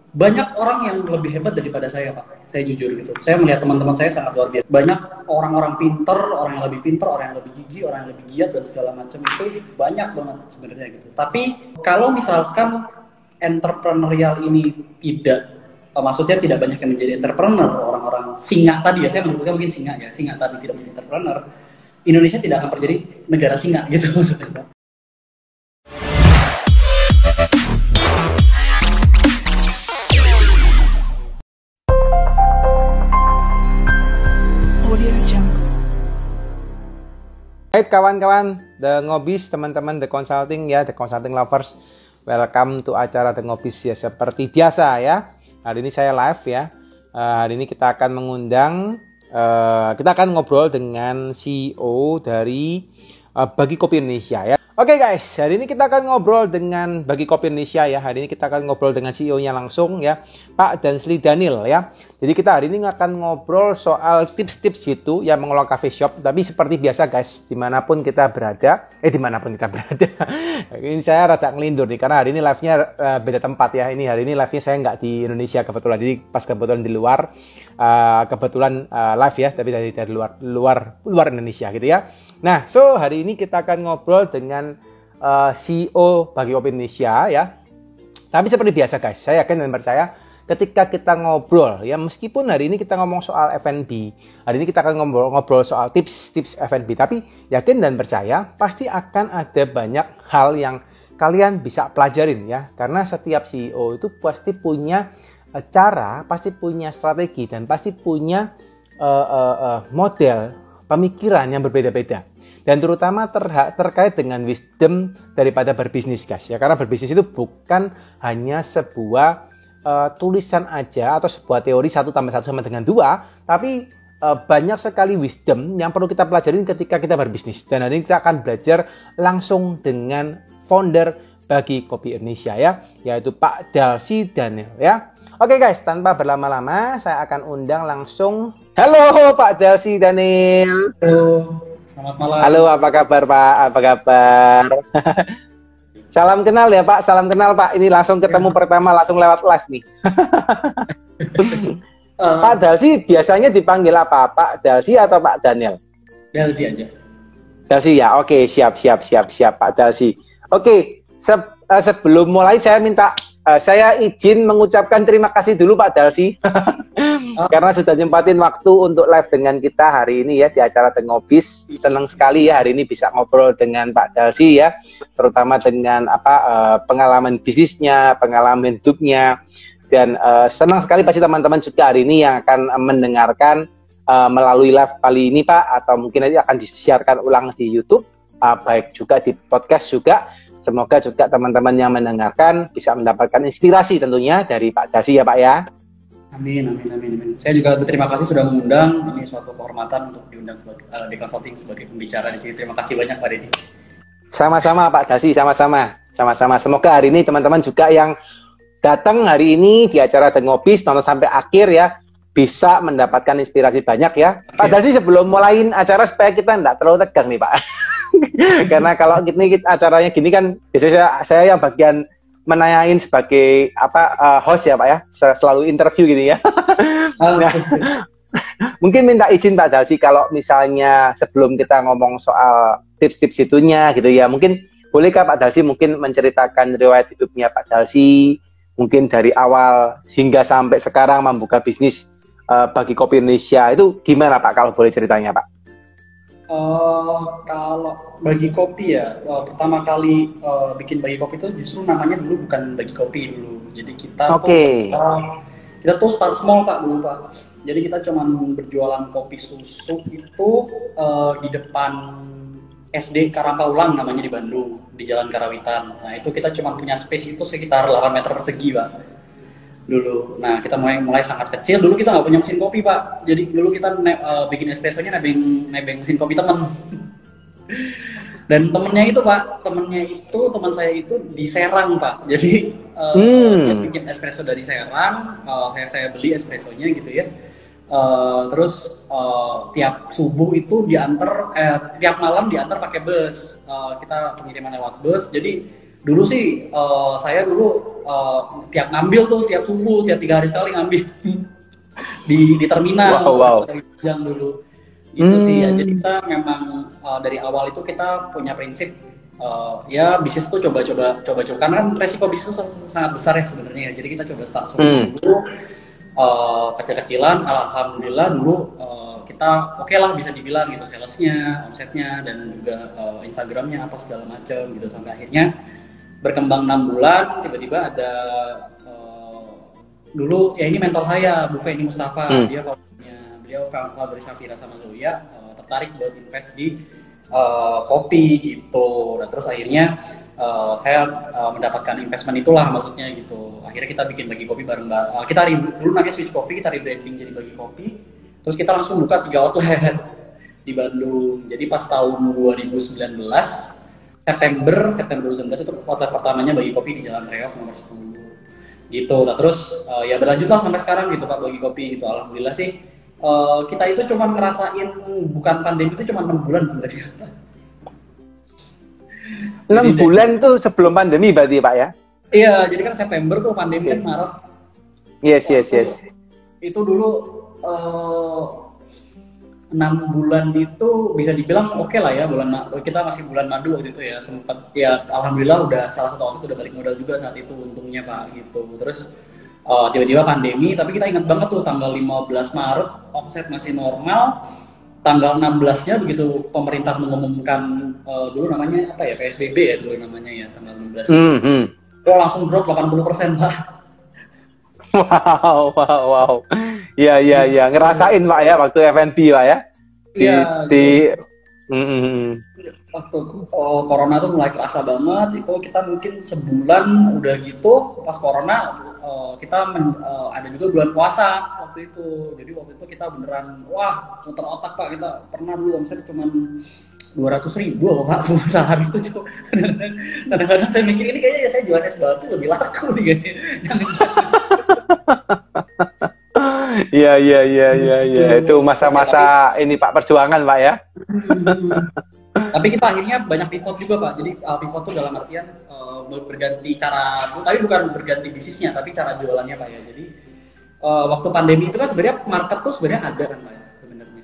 banyak orang yang lebih hebat daripada saya, Pak. Saya jujur gitu. Saya melihat teman-teman saya sangat luar biasa. Banyak orang-orang pinter, orang yang lebih pinter, orang yang lebih gigi, orang yang lebih giat dan segala macam itu banyak banget sebenarnya gitu. Tapi kalau misalkan entrepreneurial ini tidak, maksudnya tidak banyak yang menjadi entrepreneur, orang-orang singa tadi ya, saya menyebutnya mungkin singa ya, singa tadi tidak menjadi entrepreneur, Indonesia tidak akan menjadi negara singa gitu maksudnya, Pak. Hai kawan-kawan The Ngobis, teman-teman The Consulting ya, The Consulting Lovers. Welcome to acara The Ngobis ya, seperti biasa ya. Hari ini saya live ya. Hari ini kita akan mengundang, kita akan ngobrol dengan CEO dari Bagi Kopi Indonesia ya. Oke guys, hari ini kita akan ngobrol dengan Bagi Kopi Indonesia ya. Hari ini kita akan ngobrol dengan CEO-nya langsung ya, Pak Dansli Daniel ya. Jadi kita hari ini akan ngobrol soal tips-tips gitu ya mengelola cafe shop. Tapi seperti biasa guys, dimanapun kita berada, ini saya rada ngelindur nih karena hari ini live-nya beda tempat ya. Hari ini live-nya saya nggak di Indonesia kebetulan. Jadi pas kebetulan di luar, kebetulan live ya, tapi dari luar Indonesia gitu ya. Nah, so hari ini kita akan ngobrol dengan CEO Bagi Kopi Indonesia ya. Tapi seperti biasa guys, saya yakin dan percaya ketika kita ngobrol ya, meskipun hari ini kita ngomong soal F&B, hari ini kita akan ngobrol soal tips-tips F&B, tapi yakin dan percaya pasti akan ada banyak hal yang kalian bisa pelajarin ya. Karena setiap CEO itu pasti punya cara, pasti punya strategi, dan pasti punya model pemikiran yang berbeda-beda. Dan terutama terkait dengan wisdom daripada berbisnis guys ya. Karena berbisnis itu bukan hanya sebuah tulisan aja atau sebuah teori 1 tambah 1 sama dengan 2, tapi banyak sekali wisdom yang perlu kita pelajarin ketika kita berbisnis. Dan hari ini kita akan belajar langsung dengan founder Bagi Kopi Indonesia ya, yaitu Pak Dansli Daniel ya. Oke guys, tanpa berlama-lama saya akan undang langsung. Halo Pak Dansli Daniel. Halo, selamat malam. Halo, apa kabar Pak? Apa kabar? Salam kenal ya Pak, salam kenal Pak. Ini langsung ketemu pertama, langsung lewat live nih. Pak Dansli biasanya dipanggil apa? Pak Dansli atau Pak Daniel? Dansli aja. Dansli ya, oke, siap Pak Dansli. Oke, sebelum mulai saya izin mengucapkan terima kasih dulu Pak Dansli karena sudah nyempatin waktu untuk live dengan kita hari ini ya di acara The Ngobis. Senang sekali ya hari ini bisa ngobrol dengan Pak Dansli ya, terutama dengan pengalaman bisnisnya, pengalaman hidupnya, dan senang sekali pasti teman-teman juga hari ini yang akan mendengarkan melalui live kali ini Pak, atau mungkin nanti akan disiarkan ulang di YouTube, baik juga di podcast juga. Semoga juga teman-teman yang mendengarkan bisa mendapatkan inspirasi tentunya dari Pak Dansli ya Pak ya. Amin. Saya juga berterima kasih sudah mengundang. Ini suatu kehormatan untuk diundang sebagai di consulting sebagai pembicara di sini. Terima kasih banyak Pak Deddy. Sama-sama Pak Dansli, sama-sama. Semoga hari ini teman-teman juga yang datang hari ini di acara The Ngobis nonton sampai akhir ya, bisa mendapatkan inspirasi banyak ya. Pak Dansli, sebelum mulain acara supaya kita tidak terlalu tegang nih Pak. Karena kalau acaranya gini kan biasanya saya yang bagian menanyain sebagai host ya Pak ya, selalu interview gitu ya. Nah, mungkin minta izin Pak Dansli kalau misalnya sebelum kita ngomong soal tips-tips itunya gitu ya, mungkin bolehkah Pak Dansli mungkin menceritakan riwayat hidupnya Pak Dansli, mungkin dari awal hingga sampai sekarang membuka bisnis Bagi Kopi Indonesia itu gimana Pak, kalau boleh ceritanya Pak? Kalau Bagi Kopi ya, pertama kali bikin Bagi Kopi itu justru namanya dulu bukan Bagi Kopi dulu. Jadi kita tuh start small Pak dulu Pak. Jadi kita cuma berjualan kopi susu itu di depan SD Karangpaulang namanya di Bandung, di Jalan Karawitan. Nah itu kita cuma punya space itu sekitar 8 meter persegi Pak dulu. Nah kita mulai sangat kecil. Dulu kita nggak punya mesin kopi Pak. Jadi dulu kita bikin espressonya nebeng mesin kopi temen. Dan teman saya itu di Serang Pak. Jadi dia bikin espresso dari Serang. Saya beli espressonya gitu ya. Terus tiap subuh itu tiap malam diantar pakai bus. Kita pengiriman lewat bus. Jadi Dulu sih saya dulu tiap ngambil tuh tiap subuh, tiap 3 hari sekali ngambil di terminal. Wow. Yang dulu gitu sih ya. Jadi kita memang dari awal itu kita punya prinsip ya bisnis tuh coba-coba karena kan resiko bisnis sangat besar ya sebenarnya. Jadi kita coba start dulu kecil-kecilan. Alhamdulillah dulu kita oke lah bisa dibilang gitu, salesnya, omsetnya, dan juga Instagramnya apa segala macam gitu, sampai akhirnya berkembang 6 bulan. Tiba-tiba ada dulu ya, ini mentor saya Bu Feni Mustafa, beliau founder dari Shafira sama Zoya, tertarik buat invest di kopi gitu. Dan terus akhirnya saya mendapatkan investment itulah maksudnya gitu. Akhirnya kita bikin Bagi Kopi bareng-bareng. Kita dulu namanya Switch Coffee, kita rebranding jadi Bagi Kopi. Terus kita langsung buka 3 outlet di Bandung. Jadi pas tahun 2019 September 2019 itu outlet pertamanya Bagi Kopi di Jalan Reok nomor 10 gitu. Nah terus ya berlanjutlah sampai sekarang gitu Pak Bagi Kopi gitu. Alhamdulillah sih kita itu cuma ngerasain bukan pandemi itu cuma 6 bulan sebenarnya. 6 bulan tuh sebelum pandemi berarti Pak ya? Iya, jadi kan September tuh pandemi kan Maret. Yes. Itu dulu 6 bulan itu bisa dibilang oke lah ya, kita masih bulan madu waktu itu ya, sempat ya alhamdulillah udah salah satu outlet udah balik modal juga saat itu untungnya Pak gitu. Terus tiba-tiba pandemi, tapi kita ingat banget tuh tanggal 15 Maret omset masih normal. Tanggal 16-nya begitu pemerintah mengumumkan dulu namanya apa ya, PSBB ya dulu namanya ya, tanggal 16. Langsung drop 80% Pak. Wow. Iya. Ngerasain Pak ya waktu F&B Pak ya? Waktu corona tuh mulai kerasa banget, itu kita mungkin sebulan udah gitu. Pas corona kita ada juga bulan puasa waktu itu. Jadi waktu itu kita beneran wah muter otak Pak. Kita pernah dulu omset cuma 200.000 Pak sehari itu. Kadang-kadang saya mikir ini kayaknya saya jual es batu lebih laku nih kayaknya. Iya. Itu masa-masa ini Pak perjuangan Pak ya. Tapi kita akhirnya banyak pivot juga Pak. Jadi pivot tuh dalam artian berganti cara, tapi bukan berganti bisnisnya, tapi cara jualannya Pak ya. Jadi waktu pandemi itu kan sebenarnya market tuh sebenarnya ada kan Pak ya, sebenarnya.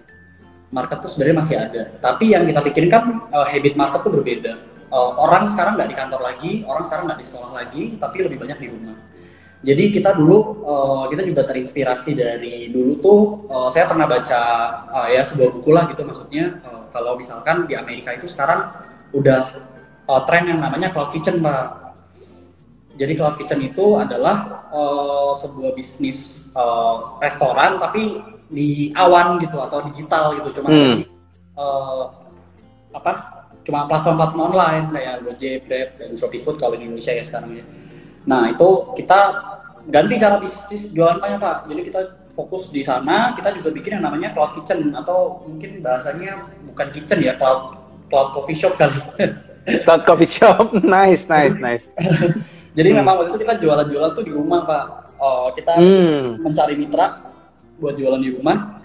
Market tuh sebenarnya masih ada. Tapi yang kita pikirin kan habit market tuh berbeda. Orang sekarang nggak di kantor lagi, orang sekarang nggak di sekolah lagi, tapi lebih banyak di rumah. Jadi kita dulu, kita juga terinspirasi dari dulu tuh, saya pernah baca ya sebuah buku lah gitu, maksudnya kalau misalkan di Amerika itu sekarang udah tren yang namanya cloud kitchen Pak. Jadi cloud kitchen itu adalah sebuah bisnis restoran tapi di awan gitu atau digital gitu, cuma cuma platform-platform online kayak Gojek, Grab, dan Shopee Food kalau di Indonesia ya sekarang ya. Nah itu kita ganti cara bisnis jualannya Pak. Jadi kita fokus di sana. Kita juga bikin yang namanya cloud kitchen, atau mungkin bahasanya bukan kitchen ya, cloud coffee shop kali. Cloud coffee shop, nice. Jadi memang waktu itu kita jualan tuh di rumah Pak. Kita mencari mitra buat jualan di rumah.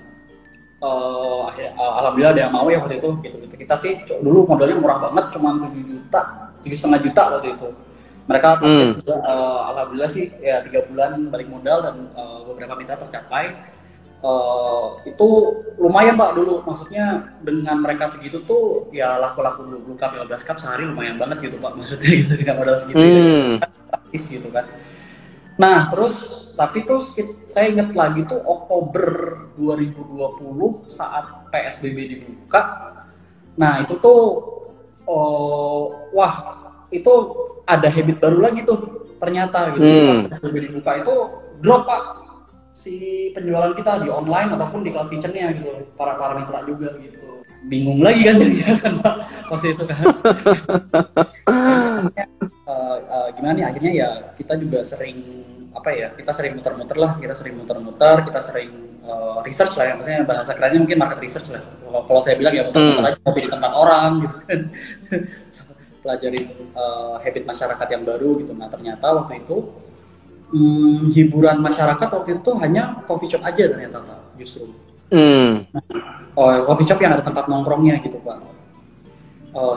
Alhamdulillah ada yang mau ya waktu itu. Gitu. Kita sih dulu modalnya murah banget, cuma 7,5 juta waktu itu. Mereka juga, alhamdulillah sih ya 3 bulan balik modal dan beberapa mitra tercapai. Itu lumayan Pak dulu, maksudnya dengan mereka segitu tuh ya laku 20 cup 15 cup sehari lumayan banget gitu Pak, maksudnya gitu dengan modal segitu praktis gitu kan. Nah terus tapi tuh saya ingat lagi tuh Oktober 2020 saat PSBB dibuka. Nah itu tuh itu ada habit baru lagi tuh ternyata gitu. Pas PSBB dibuka itu drop Pak si penjualan kita di online ataupun di cloud kitchen-nya gitu, para mitra juga gitu. Bingung lagi kan kan Pak waktu itu kan. Gimana nih akhirnya ya kita juga sering kita sering muter-muter, kita sering research lah ya, maksudnya bahasa kerennya mungkin market research lah. Kalau saya bilang ya muter-muter aja tapi di tempat orang gitu kan. Pelajari habit masyarakat yang baru gitu. Nah ternyata waktu itu hiburan masyarakat waktu itu hanya coffee shop aja ternyata Pak, justru. Coffee shop yang ada tempat nongkrongnya gitu Pak.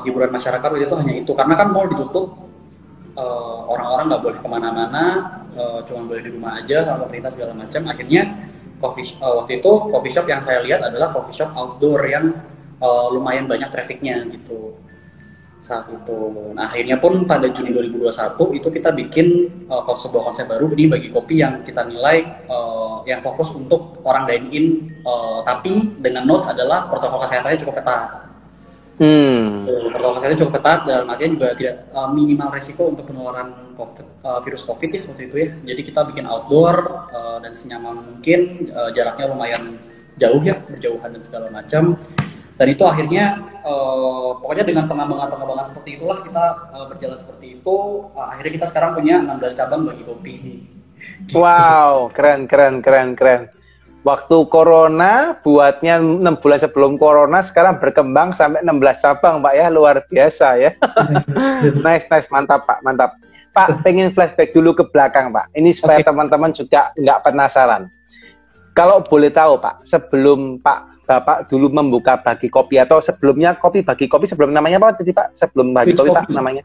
Hiburan masyarakat waktu itu hanya itu, karena kan mall ditutup. orang-orang nggak boleh kemana-mana, cuma boleh di rumah aja sama pemerintah segala macam. Akhirnya waktu itu coffee shop yang saya lihat adalah coffee shop outdoor yang lumayan banyak trafficnya gitu saat itu. Nah akhirnya pun pada Juni 2021 itu kita bikin sebuah konsep baru ini bagi kopi yang kita nilai yang fokus untuk orang dine in, tapi dengan notes adalah protokol kesehatannya cukup ketat. Protokol kesehatannya cukup ketat dan artinya juga tidak minimal resiko untuk penularan virus COVID ya waktu itu ya. Jadi kita bikin outdoor dan senyaman mungkin, jaraknya lumayan jauh ya, berjauhan dan segala macam. Dan itu akhirnya pokoknya dengan pengembangan seperti itulah kita berjalan seperti itu. Akhirnya kita sekarang punya 16 cabang bagi kopi. Wow, keren. Waktu corona, buatnya 6 bulan sebelum corona, sekarang berkembang sampai 16 cabang, Pak ya, luar biasa ya. Nice, mantap Pak, mantap. Pak, pengen flashback dulu ke belakang Pak. Ini supaya teman-teman juga nggak penasaran. Kalau boleh tahu Pak, sebelum Bapak dulu membuka Bagi Kopi atau sebelumnya Bagi Kopi sebelum namanya apa tadi Pak? Sebelum Bagi Kopi Pak namanya?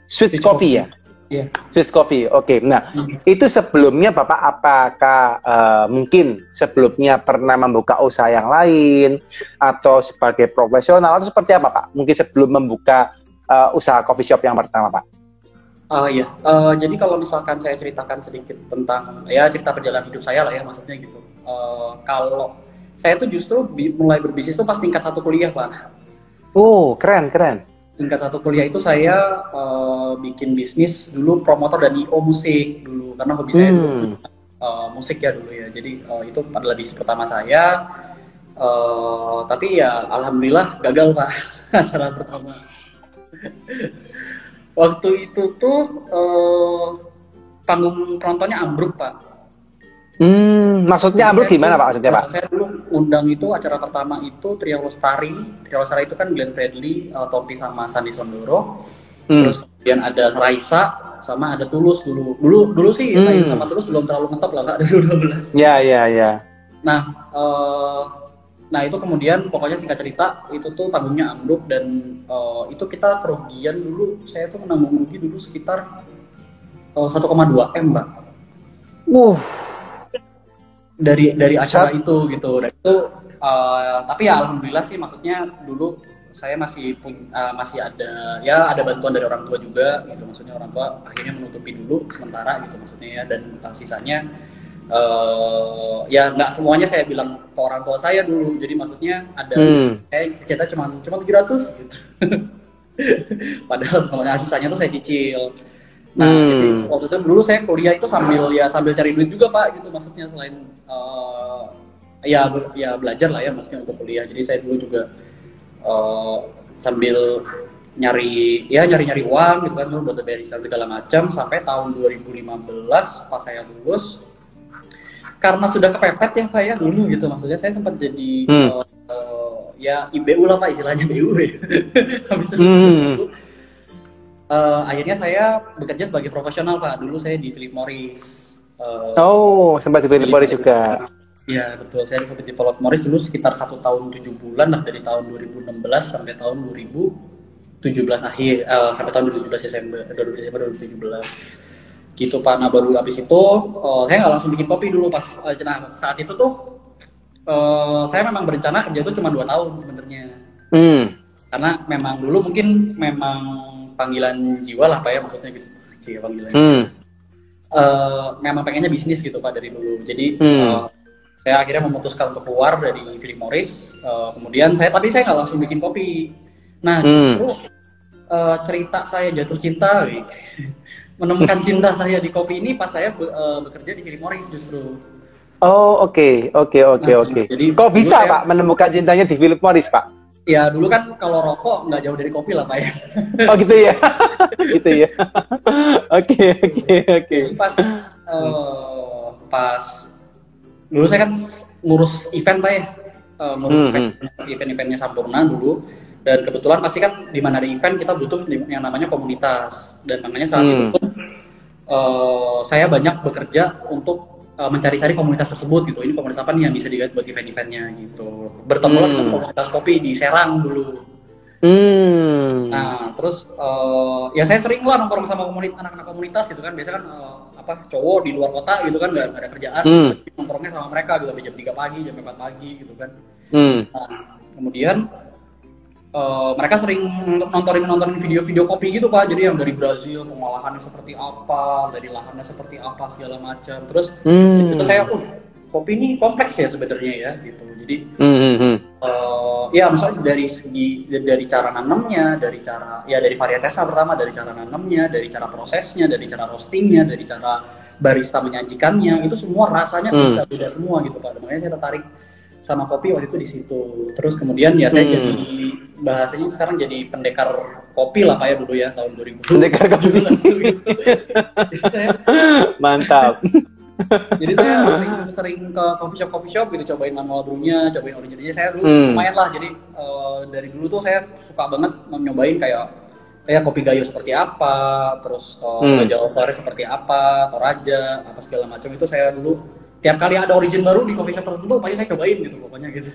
Sweet Coffee ya? Iya. Sweet Coffee, oke. Nah, itu sebelumnya Bapak apakah mungkin sebelumnya pernah membuka usaha yang lain atau sebagai profesional atau seperti apa Pak? Mungkin sebelum membuka usaha coffee shop yang pertama Pak? Iya, jadi kalau misalkan saya ceritakan sedikit tentang ya cerita perjalanan hidup saya lah ya maksudnya gitu. Kalau saya tuh justru mulai berbisnis tuh pas tingkat 1 kuliah Pak. Oh, keren. Tingkat 1 kuliah itu saya bikin bisnis dulu promotor dan I.O musik dulu karena hobi saya dulu musik ya dulu ya. Jadi itu adalah bisnis pertama saya. Tapi ya alhamdulillah gagal Pak acara pertama. Waktu itu tuh panggung penontonnya ambruk Pak. Maksudnya ambruk gimana Pak? Maksudnya Pak? Saya dulu undang itu acara pertama itu Trio Lestari itu kan Glenn Fredly, Tompi sama Sandy Sondoro. Terus kemudian ada Raisa sama ada Tulus dulu sih Raisa sama Tulus belum terlalu ngetop lah Kak 2012. Ya. Nah itu kemudian pokoknya singkat cerita itu tuh panggungnya ambruk dan itu kita kerugian dulu, saya tuh menanggung rugi dulu sekitar 1,2 M Mbak. Dari acara itu gitu. Dan itu tapi ya alhamdulillah sih, maksudnya dulu saya masih ada bantuan dari orang tua juga gitu, maksudnya orang tua akhirnya menutupi dulu sementara gitu maksudnya ya, dan sisanya ya nggak semuanya saya bilang ke orang tua saya dulu, jadi maksudnya ada saya cita cuma 700 gitu. Padahal kalau sisanya tuh saya cicil. Nah, jadi waktu itu dulu saya kuliah itu sambil cari duit juga Pak gitu, maksudnya selain ya belajar lah ya maksudnya untuk kuliah. Jadi saya dulu juga sambil nyari uang gitu kan buat bayar segala macam sampai tahun 2015 pas saya lulus. Karena sudah kepepet ya Pak ya dulu gitu, maksudnya saya sempat jadi ya IBU lah Pak, istilahnya BU ya. Habis itu akhirnya saya bekerja sebagai profesional Pak. Dulu saya di Philip Morris. Sempat di Philip Morris juga. Iya betul, saya di Philip Morris dulu sekitar 1 tahun 7 bulan lah, dari tahun 2016 sampai tahun 2017 akhir, sampai tahun 2017 Desember 2017 gitu Pak. Nah baru habis itu saya nggak langsung bikin kopi dulu pas saat itu tuh saya memang berencana kerja itu cuma 2 tahun sebenarnya. Karena memang dulu mungkin panggilan jiwa lah Pak ya, maksudnya gitu. Panggilan. Memang pengennya bisnis gitu Pak dari dulu. Jadi saya akhirnya memutuskan untuk keluar dari Philip Morris. Kemudian tapi saya nggak langsung bikin kopi. Nah justru cerita saya jatuh cinta, menemukan cinta saya di kopi ini pas saya bekerja di Philip Morris justru. Oke. Jadi kok bisa Pak menemukan cintanya di Philip Morris Pak? Ya dulu kan kalau rokok nggak jauh dari kopi lah Pak ya. Oh gitu ya. Gitu ya. Oke. Pas dulu saya kan ngurus event Pak ya. Ngurus event-eventnya Sampurna dulu. Dan kebetulan pasti kan di mana ada event kita butuh yang namanya komunitas. Dan makanya saat itu saya banyak bekerja untuk mencari-cari komunitas tersebut gitu. Ini komunitas apa nih yang bisa dilihat buat event-eventnya gitu. Bertemulah dengan komunitas kopi di Serang dulu. Nah, terus ya saya sering lah nongkrong sama anak-anak komunitas gitu kan. Biasa kan cowok di luar kota gitu kan, nggak ada kerjaan, nongkrongnya sama mereka gitu jam 3 pagi, jam 4 pagi gitu kan. Nah, kemudian mereka sering nontonin video-video kopi gitu Pak. Jadi yang dari Brazil, pengolahannya seperti apa, dari lahannya seperti apa, segala macam. Terus itu saya, kopi ini kompleks ya sebenarnya ya gitu. Jadi ya misalnya dari cara nanamnya, dari varietesnya pertama, dari cara nanamnya, dari cara prosesnya, dari cara roastingnya, dari cara barista menyajikannya, itu semua rasanya bisa beda semua gitu Pak. Makanya saya tertarik sama kopi waktu itu di situ. Terus kemudian ya saya jadi bahasanya sekarang jadi pendekar kopi lah Pak ya dulu ya tahun 2000. Pendekar kopi. Mantap. Jadi saya sering ke coffee shop gitu, cobain manual brew-nya, cobain originalnya. Saya dulu lumayan lah. Jadi dari dulu tuh saya suka banget nyobain kayak kopi Gayo seperti apa, terus Raja Ovare seperti apa, Toraja, apa segala macam itu saya dulu tiap kali ada origin baru di coffee shop tertentu pasti saya cobain gitu pokoknya gitu.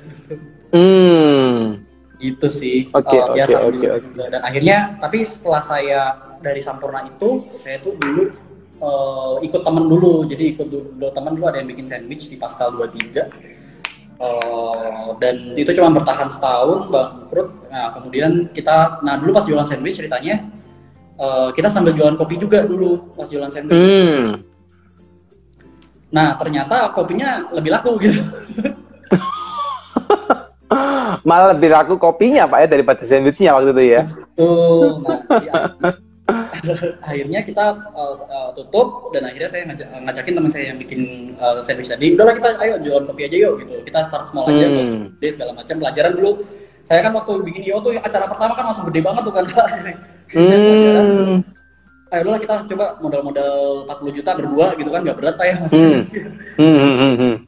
Gitu sih. Oke. Dan akhirnya tapi setelah saya dari Sampurna itu saya tuh dulu ikut temen dulu. Jadi ikut dulu temen dulu ada yang bikin sandwich di Pascal 23. Dan itu cuma bertahan setahun bangkrut. Nah kemudian dulu pas jualan sandwich ceritanya kita sambil jualan kopi juga dulu pas jualan sandwich. Nah ternyata kopinya lebih laku gitu. Malah lebih laku kopinya Pak ya daripada sandwichnya waktu itu ya. Betul. Nah akhirnya kita tutup dan akhirnya saya ngajakin teman saya yang bikin sandwich tadi, udahlah kita ayo jualan kopi aja yuk gitu. Kita start small aja, segala macam pelajaran dulu. Saya kan waktu bikin IO tuh acara pertama kan langsung gede banget tuh kan Pak. Ayo udahlah kita coba modal 40 juta berdua gitu kan, nggak berat Pak ya maksudnya.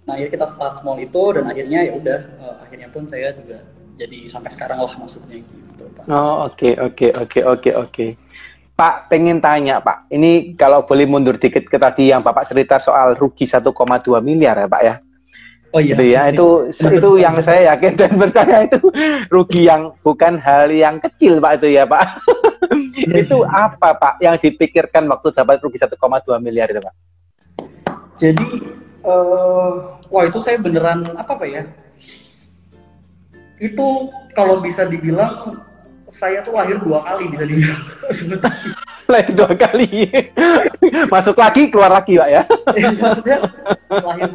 Nah akhirnya kita start small itu dan akhirnya ya udah akhirnya pun saya juga jadi sampai sekarang lah maksudnya gitu Pak. Oh oke. Pak, pengen tanya Pak, ini kalau boleh mundur dikit ke tadi yang Bapak cerita soal rugi 1,2 miliar ya Pak ya? Oh iya. Gitu ya, itu yang saya yakin dan percaya itu rugi yang bukan hal yang kecil Pak itu ya Pak. Itu apa Pak yang dipikirkan waktu dapat rugi 1,2 miliar itu Pak? Jadi, wah itu saya beneran apa Pak ya? Itu kalau bisa dibilang saya tuh lahir 2 kali bisa dibilang. Lahir 2 kali. Masuk lagi, keluar lagi Pak ya. Maksudnya lahir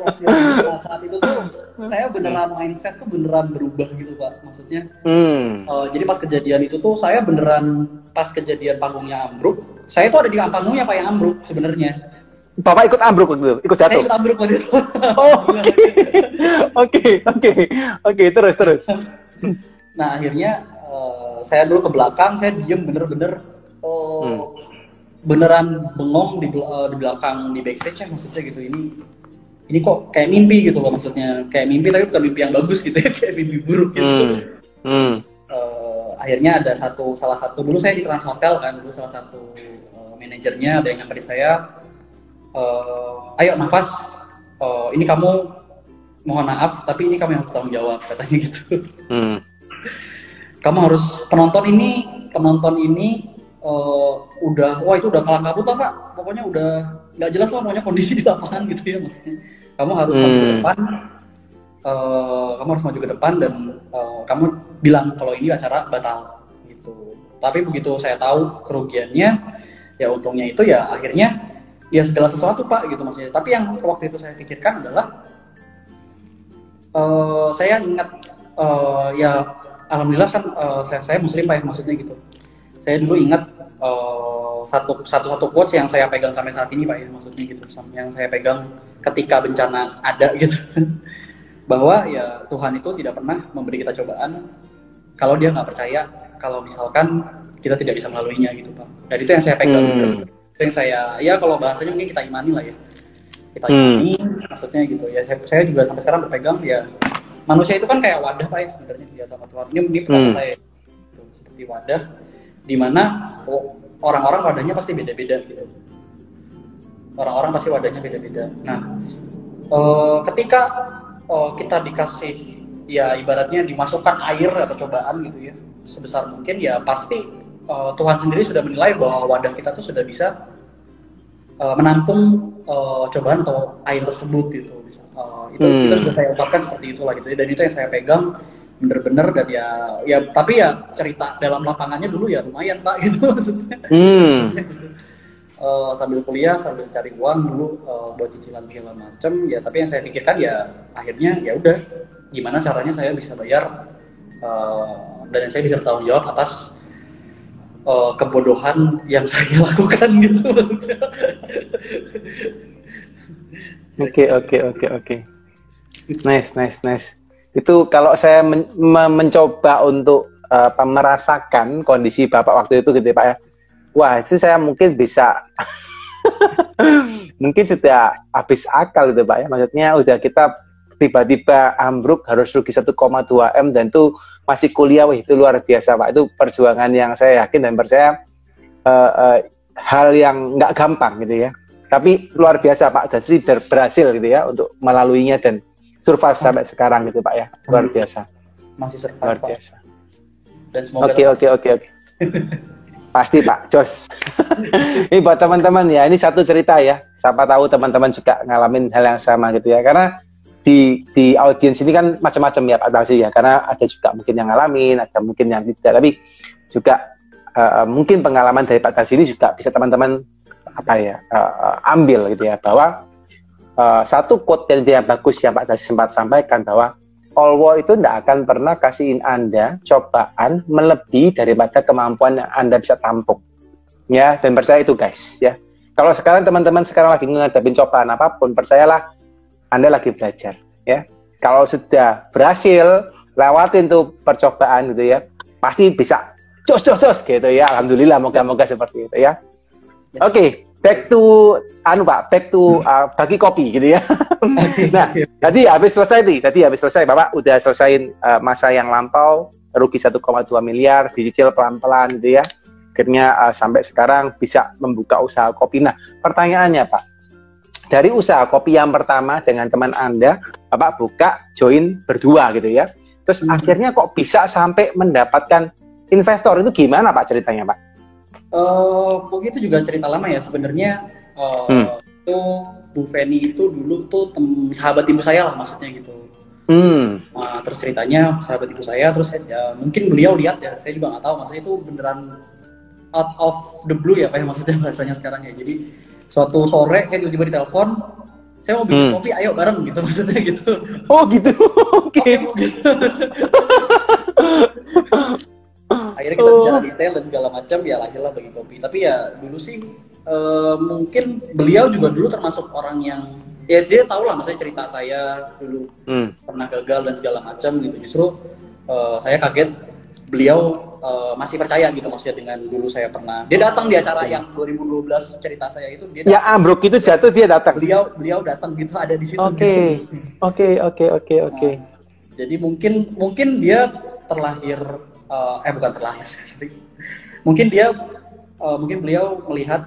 saat itu tuh saya beneran mindset tuh beneran berubah gitu Pak. Maksudnya jadi pas kejadian itu tuh saya beneran pas kejadian panggungnya ambruk, saya tuh ada di panggungnya Pak yang ambruk sebenarnya. Bapak ikut ambruk waktu itu? Ikut jatuh? Saya ikut ambruk waktu itu. Oh, oke, terus. Nah akhirnya saya dulu ke belakang, saya diem bener-bener beneran bengong di belakang di backstage ya maksudnya gitu. Ini kok kayak mimpi gitu loh maksudnya, kayak mimpi tapi bukan mimpi yang bagus gitu ya, kayak mimpi buruk gitu. Akhirnya ada salah satu dulu saya di Trans Hotel kan, dulu salah satu manajernya ada yang nyamperin saya, ayo Nafas, ini kamu mohon maaf tapi ini kamu yang bertanggung jawab katanya gitu. Kamu harus penonton ini udah kalang kabut lah Pak, pokoknya udah nggak jelas lah pokoknya kondisi di lapangan gitu ya maksudnya. Kamu harus maju ke depan, dan kamu bilang kalau ini acara batal gitu. Tapi begitu saya tahu kerugiannya, ya untungnya itu ya akhirnya ya segala sesuatu Pak gitu maksudnya. Tapi yang waktu itu saya pikirkan adalah saya ingat ya alhamdulillah kan saya muslim Pak ya maksudnya gitu. Saya dulu ingat satu quotes yang saya pegang sampai saat ini Pak ya maksudnya gitu, yang saya pegang ketika bencana ada gitu, bahwa ya Tuhan itu tidak pernah memberi kita cobaan kalau Dia nggak percaya kalau misalkan kita tidak bisa melaluinya gitu Pak. Dan itu yang saya pegang, itu yang saya ya kalau bahasanya mungkin kita imani lah ya, kita imani maksudnya gitu ya. Saya juga sampai sekarang berpegang ya manusia itu kan kayak wadah Pak ya sebenarnya dia sama Tuhan. Ini pendapat saya gitu, seperti wadah di mana orang-orang wadahnya pasti beda-beda gitu. Orang-orang pasti wadahnya beda-beda. Nah, ketika kita dikasih ya ibaratnya dimasukkan air atau cobaan gitu ya, sebesar mungkin, ya pasti Tuhan sendiri sudah menilai bahwa wadah kita tuh sudah bisa menampung cobaan atau air tersebut gitu. Itu sudah saya ungkapkan seperti itulah gitu, dan itu yang saya pegang bener-bener. Dan ya tapi ya cerita dalam lapangannya dulu ya lumayan Pak gitu maksudnya. Sambil kuliah, sambil cari uang dulu buat cicilan segala macam ya, tapi yang saya pikirkan ya akhirnya ya udah gimana caranya saya bisa bayar dan saya bisa bertanggung jawab atas kebodohan yang saya lakukan gitu maksudnya. Oke. Nice. Itu kalau saya mencoba untuk merasakan kondisi Bapak waktu itu gitu Pak ya. Wah, itu saya mungkin bisa mungkin sudah habis akal gitu Pak ya. Maksudnya udah kita tiba-tiba ambruk harus rugi 1,2 M dan itu masih kuliah. Wah, itu luar biasa Pak. Itu perjuangan yang saya yakin dan percaya hal yang nggak gampang gitu ya. Tapi luar biasa Pak Dasri berhasil gitu ya untuk melaluinya dan survive sampai sekarang gitu Pak ya. Luar biasa. Masih survive luar Pak. biasa. Dan semoga Oke. Pasti Pak, jos. Ini buat teman-teman ya, ini satu cerita ya. Siapa tahu teman-teman juga ngalamin hal yang sama gitu ya. Karena di audiens ini kan macam-macam ya Pak Dasri ya. Karena ada juga mungkin yang ngalamin, ada mungkin yang tidak. Tapi juga mungkin pengalaman dari Pak Dasri ini juga bisa teman-teman ambil gitu ya. Bahwa satu quote yang dia bagus yang Pak Dasri sempat sampaikan bahwa Allah itu tidak akan pernah kasihin Anda cobaan melebihi daripada kemampuan yang Anda bisa tampung. Ya, dan percaya itu guys, ya. Kalau sekarang teman-teman sekarang lagi menghadapi cobaan apapun, percayalah Anda lagi belajar, ya. Kalau sudah berhasil lewatin tuh percobaan gitu ya, pasti bisa jos gitu ya. Alhamdulillah, moga-moga seperti itu ya. Yes. Oke. Back to bagi kopi gitu ya. Nah, tadi habis selesai Bapak udah selesaiin masa yang lampau, rugi 1,2 miliar, dicicil pelan-pelan gitu ya. Akhirnya sampai sekarang bisa membuka usaha kopi. Nah, pertanyaannya Pak, dari usaha kopi yang pertama dengan teman Anda, Bapak buka join berdua gitu ya. Terus akhirnya kok bisa sampai mendapatkan investor, itu gimana Pak ceritanya Pak? Mungkin itu juga cerita lama ya sebenarnya. Itu Bu Feni itu dulu tuh sahabat ibu saya lah maksudnya gitu. Nah, terus ceritanya sahabat ibu saya, terus ya, mungkin beliau lihat ya, saya juga nggak tahu, maksudnya itu beneran out of the blue ya Pak ya, maksudnya bahasanya sekarang ya. Jadi suatu sore saya tiba-tiba ditelepon, saya mau bikin kopi, ayo bareng gitu maksudnya gitu. Oh gitu, oke. Gitu. Akhirnya kita bicara detail dan segala macam, ya lahirlah Bagi Kopi. Tapi ya dulu sih mungkin beliau juga dulu termasuk orang yang ya dia tahu lah, maksudnya cerita saya dulu pernah gagal dan segala macam gitu. Justru saya kaget beliau masih percaya gitu, maksudnya dengan dulu saya pernah, dia datang di acara yang 2012 cerita saya itu, dia ya ambruk itu jatuh dia datang. Beliau datang gitu, ada di situ. Oke. Jadi mungkin dia terlahir bukan terlahir mungkin beliau melihat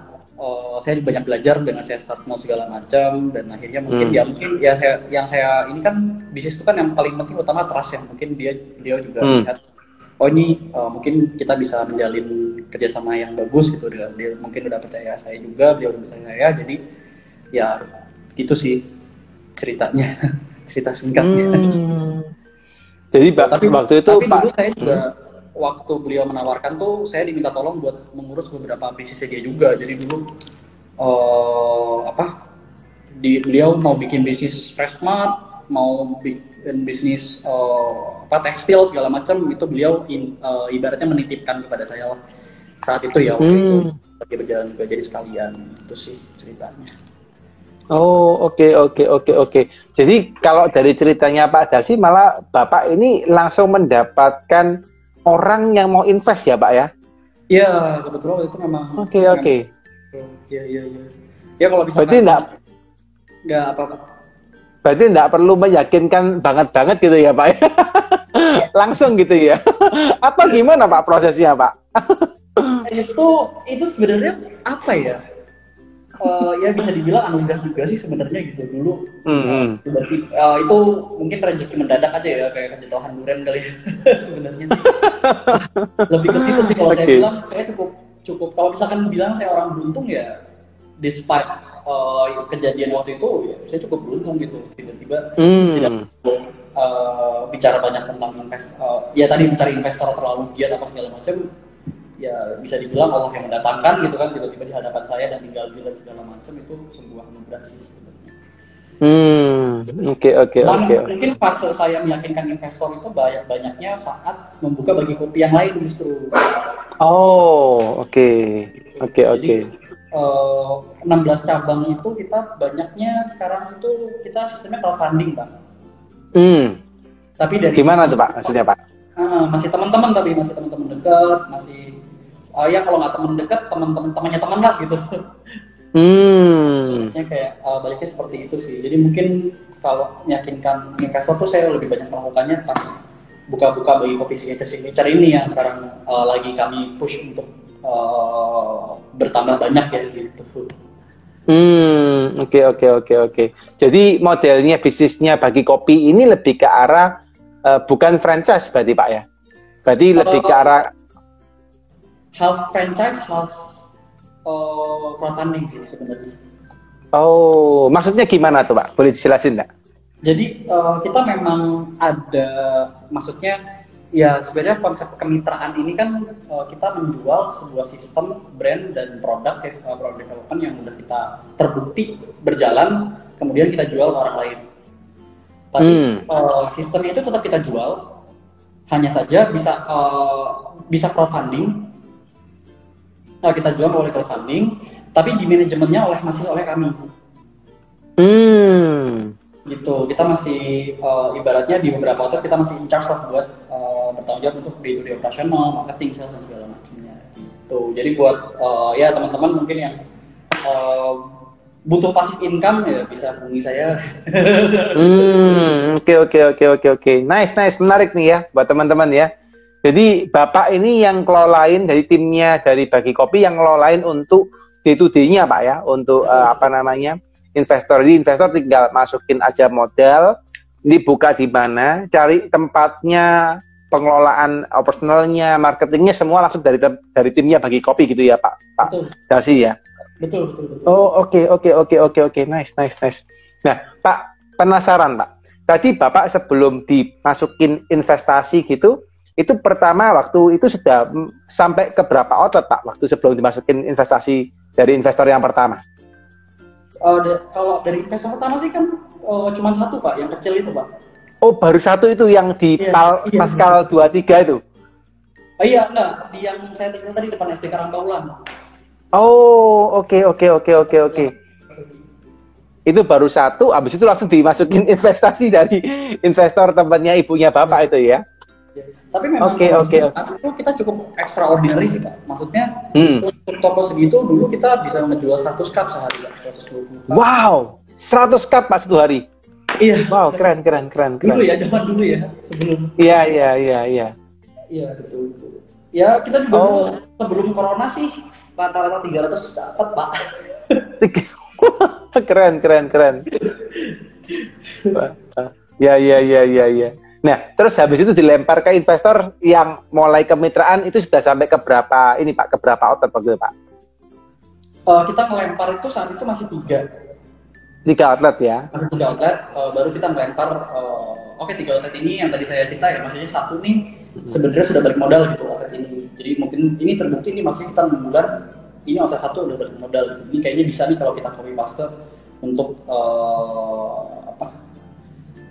saya banyak belajar dengan saya start mau segala macam, dan akhirnya mungkin saya ini kan bisnis itu kan yang paling penting utama trust ya, mungkin beliau juga melihat ini mungkin kita bisa menjalin kerjasama yang bagus gitu. Dia mungkin udah percaya saya juga, beliau udah percaya saya, jadi ya gitu sih ceritanya. Cerita singkatnya. Jadi waktu itu Pak, dulu saya juga waktu beliau menawarkan tuh saya diminta tolong buat mengurus beberapa bisnisnya dia juga. Jadi dulu beliau mau bikin bisnis fresh mart, mau bikin bisnis tekstil segala macam, itu beliau ibaratnya menitipkan kepada saya lah saat itu ya, waktu itu lagi berjalan juga, jadi sekalian. Itu sih ceritanya. Oh, oke. Jadi kalau dari ceritanya Pak Darsi, malah Bapak ini langsung mendapatkan orang yang mau invest ya Pak ya? Iya, kebetulan itu memang. Oke. Iya. Ya kalau bisa. Berarti nggak apa-apa. Berarti nggak perlu meyakinkan banget gitu ya Pak? Langsung gitu ya? Apa gimana Pak prosesnya Pak? Itu sebenarnya apa ya? Ya bisa dibilang anugerah juga sih sebenarnya gitu dulu. Itu mungkin rezeki mendadak aja ya, kayak kejatuhan durian kali ya. Sebenarnya sih. Lebih ke situ sih kalau saya bilang, saya cukup kalau misalkan bilang saya orang beruntung ya, despite kejadian waktu itu ya saya cukup beruntung gitu, tiba-tiba tidak bicara banyak tentang ya tadi mencari investor terlalu giat apa segala macam. Ya bisa dibilang Allah yang mendatangkan gitu kan, tiba-tiba di hadapan saya dan tinggal bilang segala macam, itu sebuah anugerah sih sebenarnya. Oke. Mungkin fase saya meyakinkan investor itu banyaknya saat membuka bagi kopi yang lain justru. Oke. 16 cabang itu kita banyaknya sekarang itu kita sistemnya crowdfunding, Pak. Tapi dari gimana tuh Pak maksudnya Pak? Masih teman-teman dekat, masih ya kalau nggak teman dekat, temannya teman lah gitu. Kayak baliknya seperti itu sih. Jadi mungkin kalau meyakinkan investor tuh saya lebih banyak melakukannya pas buka-buka bagi kopi signature ini yang sekarang lagi kami push untuk bertambah banyak ya gitu. Oke. Jadi modelnya bisnisnya bagi kopi ini lebih ke arah bukan franchise berarti Pak ya? Berarti lebih ke arah half franchise, half crowdfunding sih sebenarnya. Maksudnya gimana tuh Pak? Boleh dijelasin nggak? Jadi kita memang ada, maksudnya ya sebenarnya konsep kemitraan ini kan kita menjual sebuah sistem brand dan produk ya, produk development yang udah kita terbukti berjalan, kemudian kita jual ke orang lain. Tapi sistemnya itu tetap kita jual, hanya saja bisa crowdfunding. Kita jual oleh crowdfunding, tapi di manajemennya masih oleh kami. Gitu, kita masih ibaratnya di beberapa outlet kita masih in charge lah buat bertanggung jawab untuk di operasional, marketing, sales dan segala macamnya. Gitu. Jadi buat ya teman-teman mungkin yang butuh passive income ya bisa hubungi saya. Oke. Nice, menarik nih ya buat teman-teman ya. Jadi Bapak ini yang kelolain dari timnya dari Bagi Kopi yang kelolain untuk day-to-day-nya Pak ya, untuk investor. Jadi investor tinggal masukin aja modal, ini buka di mana, cari tempatnya, pengelolaan operasionalnya, marketingnya semua langsung dari timnya Bagi Kopi gitu ya Pak Darsi ya. Betul. Oke. Nice. Nah Pak, penasaran Pak. Tadi Bapak sebelum dimasukin investasi gitu, itu pertama waktu itu sudah sampai ke berapa outlet Pak waktu sebelum dimasukin investasi dari investor yang pertama? Kalau dari investor pertama sih kan cuma satu Pak, yang kecil itu Pak. Baru satu itu yang di Pascal 23 itu? Iya, enggak, di yang saya tinggal tadi depan SD Karangbaulan. Oke. Itu baru satu, habis itu langsung dimasukin investasi dari investor tempatnya ibunya Bapak itu ya? Tapi memang itu kita cukup extraordinary sih Pak. Maksudnya untuk toko segitu dulu kita bisa menjual 100 cup sehari Pak, 120 cup. Wow, 100 cup Pak satu hari? Iya. Wow, keren. Dulu ya, zaman dulu ya, sebelum. Iya. Iya, betul. Ya, kita juga dulu sebelum corona sih rata-rata 300 dapat Pak. Keren. Ya. Nah, terus habis itu dilempar ke investor yang mulai kemitraan itu sudah sampai ke berapa ini Pak? Ke berapa outlet waktu itu Pak? Kita melempar itu saat itu masih 3 outlet ya? Masih 3 outlet, baru kita melempar, 3 outlet ini yang tadi saya cerita ya, maksudnya satu nih sebenarnya sudah balik modal gitu outlet ini. Jadi mungkin ini terbukti nih, maksudnya kita 6 bulan, ini outlet satu udah balik modal gitu. Ini kayaknya bisa nih kalau kita copy paste untuk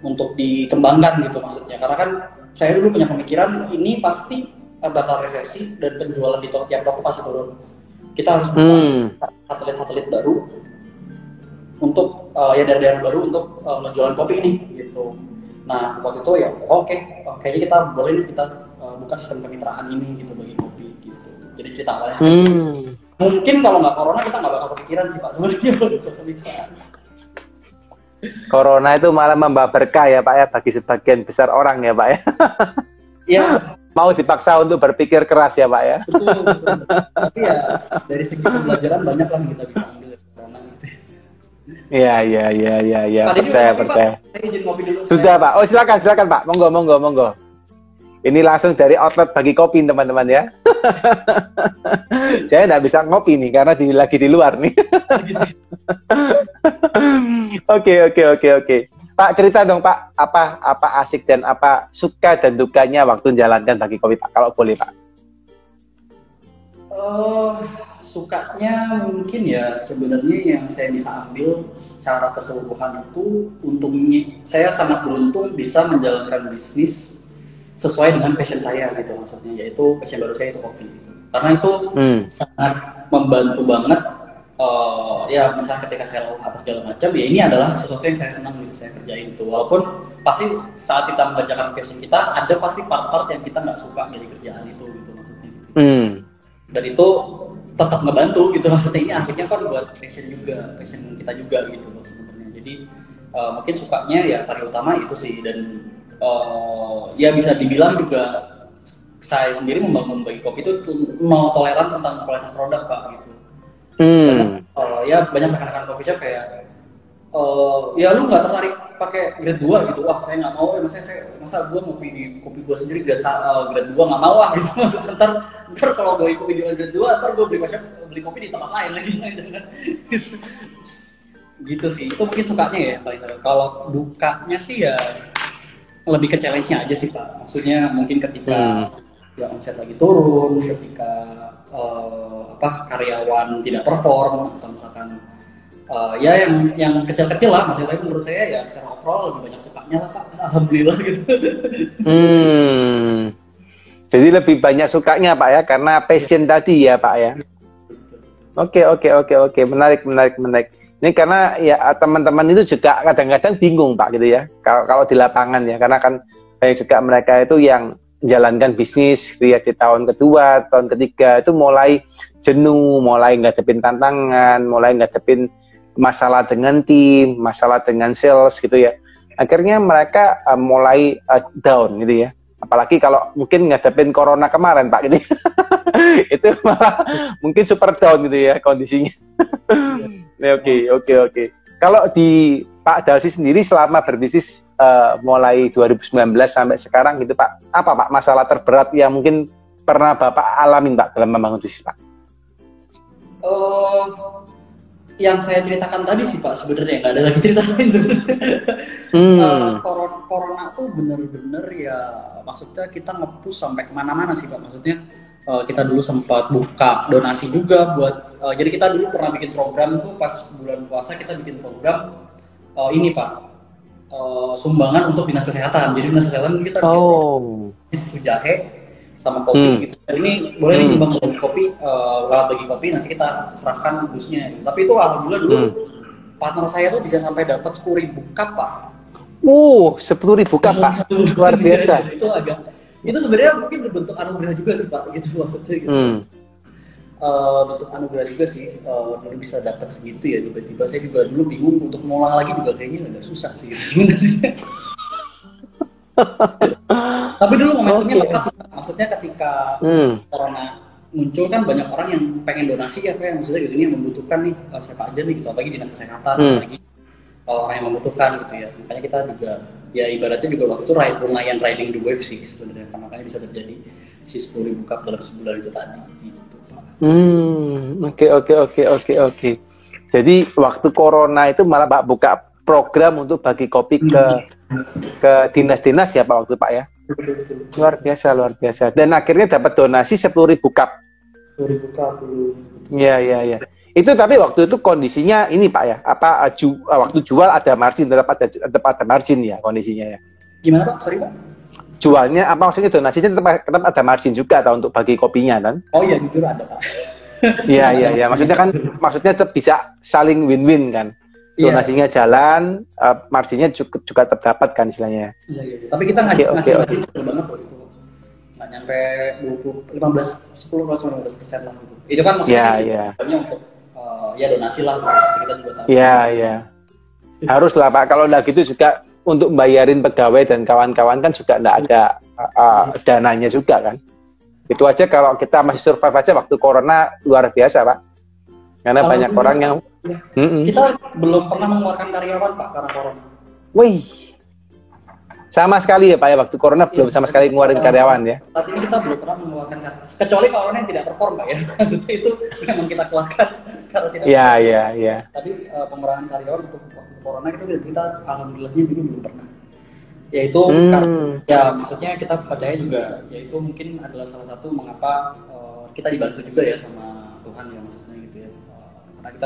untuk dikembangkan gitu maksudnya, karena kan saya dulu punya pemikiran ini pasti bakal resesi dan penjualan di tiap toko pasti turun. Kita harus buka satelit baru untuk ya daerah-daerah baru untuk menjualan kopi ini gitu. Nah waktu itu ya kayaknya kita boleh nih kita buka sistem kemitraan ini gitu bagi kopi gitu. Jadi cerita awalnya mungkin kalau nggak corona kita nggak bakal kepikiran sih Pak sebenarnya buka kemitraan. Corona itu malah membawa berkah ya Pak ya bagi sebagian besar orang ya Pak ya. Iya. Mau dipaksa untuk berpikir keras ya Pak ya. Betul. Tapi ya dari segi pembelajaran banyak lah yang kita bisa ambil dari Corona Iya. Percaya. Saya izin ngopi dulu. Sudah Pak. Oh silakan Pak. Monggo. Ini langsung dari outlet bagi kopi teman-teman ya. Saya nggak bisa ngopi nih karena lagi di luar nih. Oke. Pak cerita dong Pak, apa asik dan apa suka dan dukanya waktu menjalankan bagi kopi Pak, kalau boleh Pak. Sukanya mungkin ya sebenarnya yang saya bisa ambil secara keseluruhan itu untungnya saya sangat beruntung bisa menjalankan bisnis sesuai dengan passion saya gitu, maksudnya yaitu passion baru saya itu kopi gitu. Karena itu sangat membantu banget ya misalnya ketika saya apa segala macam ya ini adalah sesuatu yang saya senang gitu saya kerjain itu, walaupun pasti saat kita mengerjakan passion kita ada pasti part-part yang kita nggak suka dari kerjaan itu gitu maksudnya gitu. Dan itu tetap ngebantu gitu maksudnya, ini akhirnya kan buat passion kita juga gitu loh sebenarnya. Jadi mungkin sukanya ya paling utama itu sih, dan ya bisa dibilang juga saya sendiri membangun bagi kopi itu mau toleran tentang kualitas produk Pak gitu. Dan, ya banyak rekan-rekan coffee shop kayak ya lu nggak tertarik pakai grade 2 gitu, wah saya nggak mau, masa gue ngopi di kopi gue sendiri grade 2 nggak mau gitu, maksudnya ntar kalau gue kopi di grade 2 ntar gue beli kopi di tempat lain lagi gitu sih. Itu mungkin sukanya ya paling. Kalau dukanya sih ya lebih ke challenge-nya aja sih Pak, maksudnya mungkin ketika ya omset lagi turun, ketika karyawan tidak perform atau misalkan ya yang kecil-kecil lah maksudnya. Tapi menurut saya ya secara overall lebih banyak sukanya lah Pak, alhamdulillah gitu. Jadi lebih banyak sukanya Pak ya, karena passion tadi ya Pak ya. Oke. Menarik. Ini karena ya teman-teman itu juga kadang-kadang bingung Pak gitu ya, kalau di lapangan ya, karena kan banyak juga mereka itu yang menjalankan bisnis ya di tahun kedua, tahun ketiga itu mulai jenuh, mulai ngadepin tantangan, mulai ngadepin masalah dengan tim, masalah dengan sales gitu ya. Akhirnya mereka mulai down gitu ya. Apalagi kalau mungkin ngadepin corona kemarin Pak gitu. Itu malah mungkin super down gitu ya kondisinya. Oke. Kalau di Pak Dalsi sendiri selama berbisnis mulai 2019 sampai sekarang gitu Pak, apa Pak masalah terberat yang mungkin pernah Bapak alamin Pak dalam membangun bisnis Pak? Yang saya ceritakan tadi sih Pak, sebenarnya nggak ada lagi cerita lain sebenarnya. Corona tuh bener-bener ya, maksudnya kita nge-push sampai kemana-mana sih Pak, maksudnya kita dulu sempat buka donasi juga buat jadi kita dulu pernah bikin program tuh pas bulan puasa, kita bikin program ini Pak, sumbangan untuk dinas kesehatan. Jadi dinas kesehatan kita bikin susu jahe sama kopi gitu. Dan ini boleh nih nyumbang bagi kopi, lewat bagi kopi nanti kita serahkan busnya gitu. Tapi itu alhamdulillah dulu partner saya tuh bisa sampai dapat 10.000 cup Pak. 10.000 cup Pak, luar biasa. Itu sebenarnya mungkin bentuk anugerah juga sih Pak, gitu maksudnya gitu. Bentuk anugerah juga sih, dulu bisa dapat segitu ya tiba-tiba. Saya juga dulu bingung untuk ngulang lagi juga kayaknya agak susah sih gitu sebenarnya. Tapi dulu momentumnya tepat sih, maksudnya ketika corona muncul kan banyak orang yang pengen donasi ya Pak, maksudnya gitu, ini yang membutuhkan nih siapa aja nih gitu, apalagi dinas kesehatan, apalagi orang yang membutuhkan gitu ya. Makanya kita juga ya ibaratnya juga waktu itu lumayan riding the wave sih sebenarnya, makanya bisa terjadi si 10.000 cup dalam sebulan itu tadi gitu Pak. Oke. Jadi waktu corona itu malah Pak buka program untuk bagi kopi ke dinas-dinas ya Pak waktu Pak ya. Luar biasa. Dan akhirnya dapat donasi 10.000 cup. 10.000 cup dulu. Iya. Itu tapi waktu itu kondisinya ini Pak ya, waktu jual ada margin, tetap ada margin ya kondisinya ya. Gimana Pak? Sorry Pak. Jualnya apa, maksudnya donasinya tetap ada margin juga atau untuk bagi kopinya kan? Oh iya jujur ada Pak. Iya. Maksudnya tetap bisa saling win-win kan. Donasinya jalan, marginnya juga tetap dapat kan istilahnya. Iya. Tapi kita ngasih margin kecil banget loh itu. Nggak nyampe 10-15% lah gitu. Itu kan maksudnya untuk ya donasi lah, kita juga tahu. Iya. Harus lah Pak, kalau udah gitu juga untuk bayarin pegawai dan kawan-kawan kan juga nggak ada dananya juga kan. Itu aja kalau kita masih survive aja waktu corona luar biasa Pak. Karena banyak orang yang Ya. Kita belum pernah mengeluarkan karyawan Pak karena corona. Wih, sama sekali ya Pak ya, waktu corona belum sama sekali ngeluarin karyawan ya. Saat ini kita belum pernah mengeluarkan karyawan, kecuali corona yang tidak perform Pak ya. Maksudnya itu memang kita keluarkan karena tidak. Iya. Tapi pengurangan karyawan untuk waktu corona itu kita alhamdulillahnya dulu belum pernah. Yaitu ya maksudnya kita percaya juga, yaitu mungkin adalah salah satu mengapa kita dibantu juga ya sama Tuhan ya, maksudnya gitu ya. Karena kita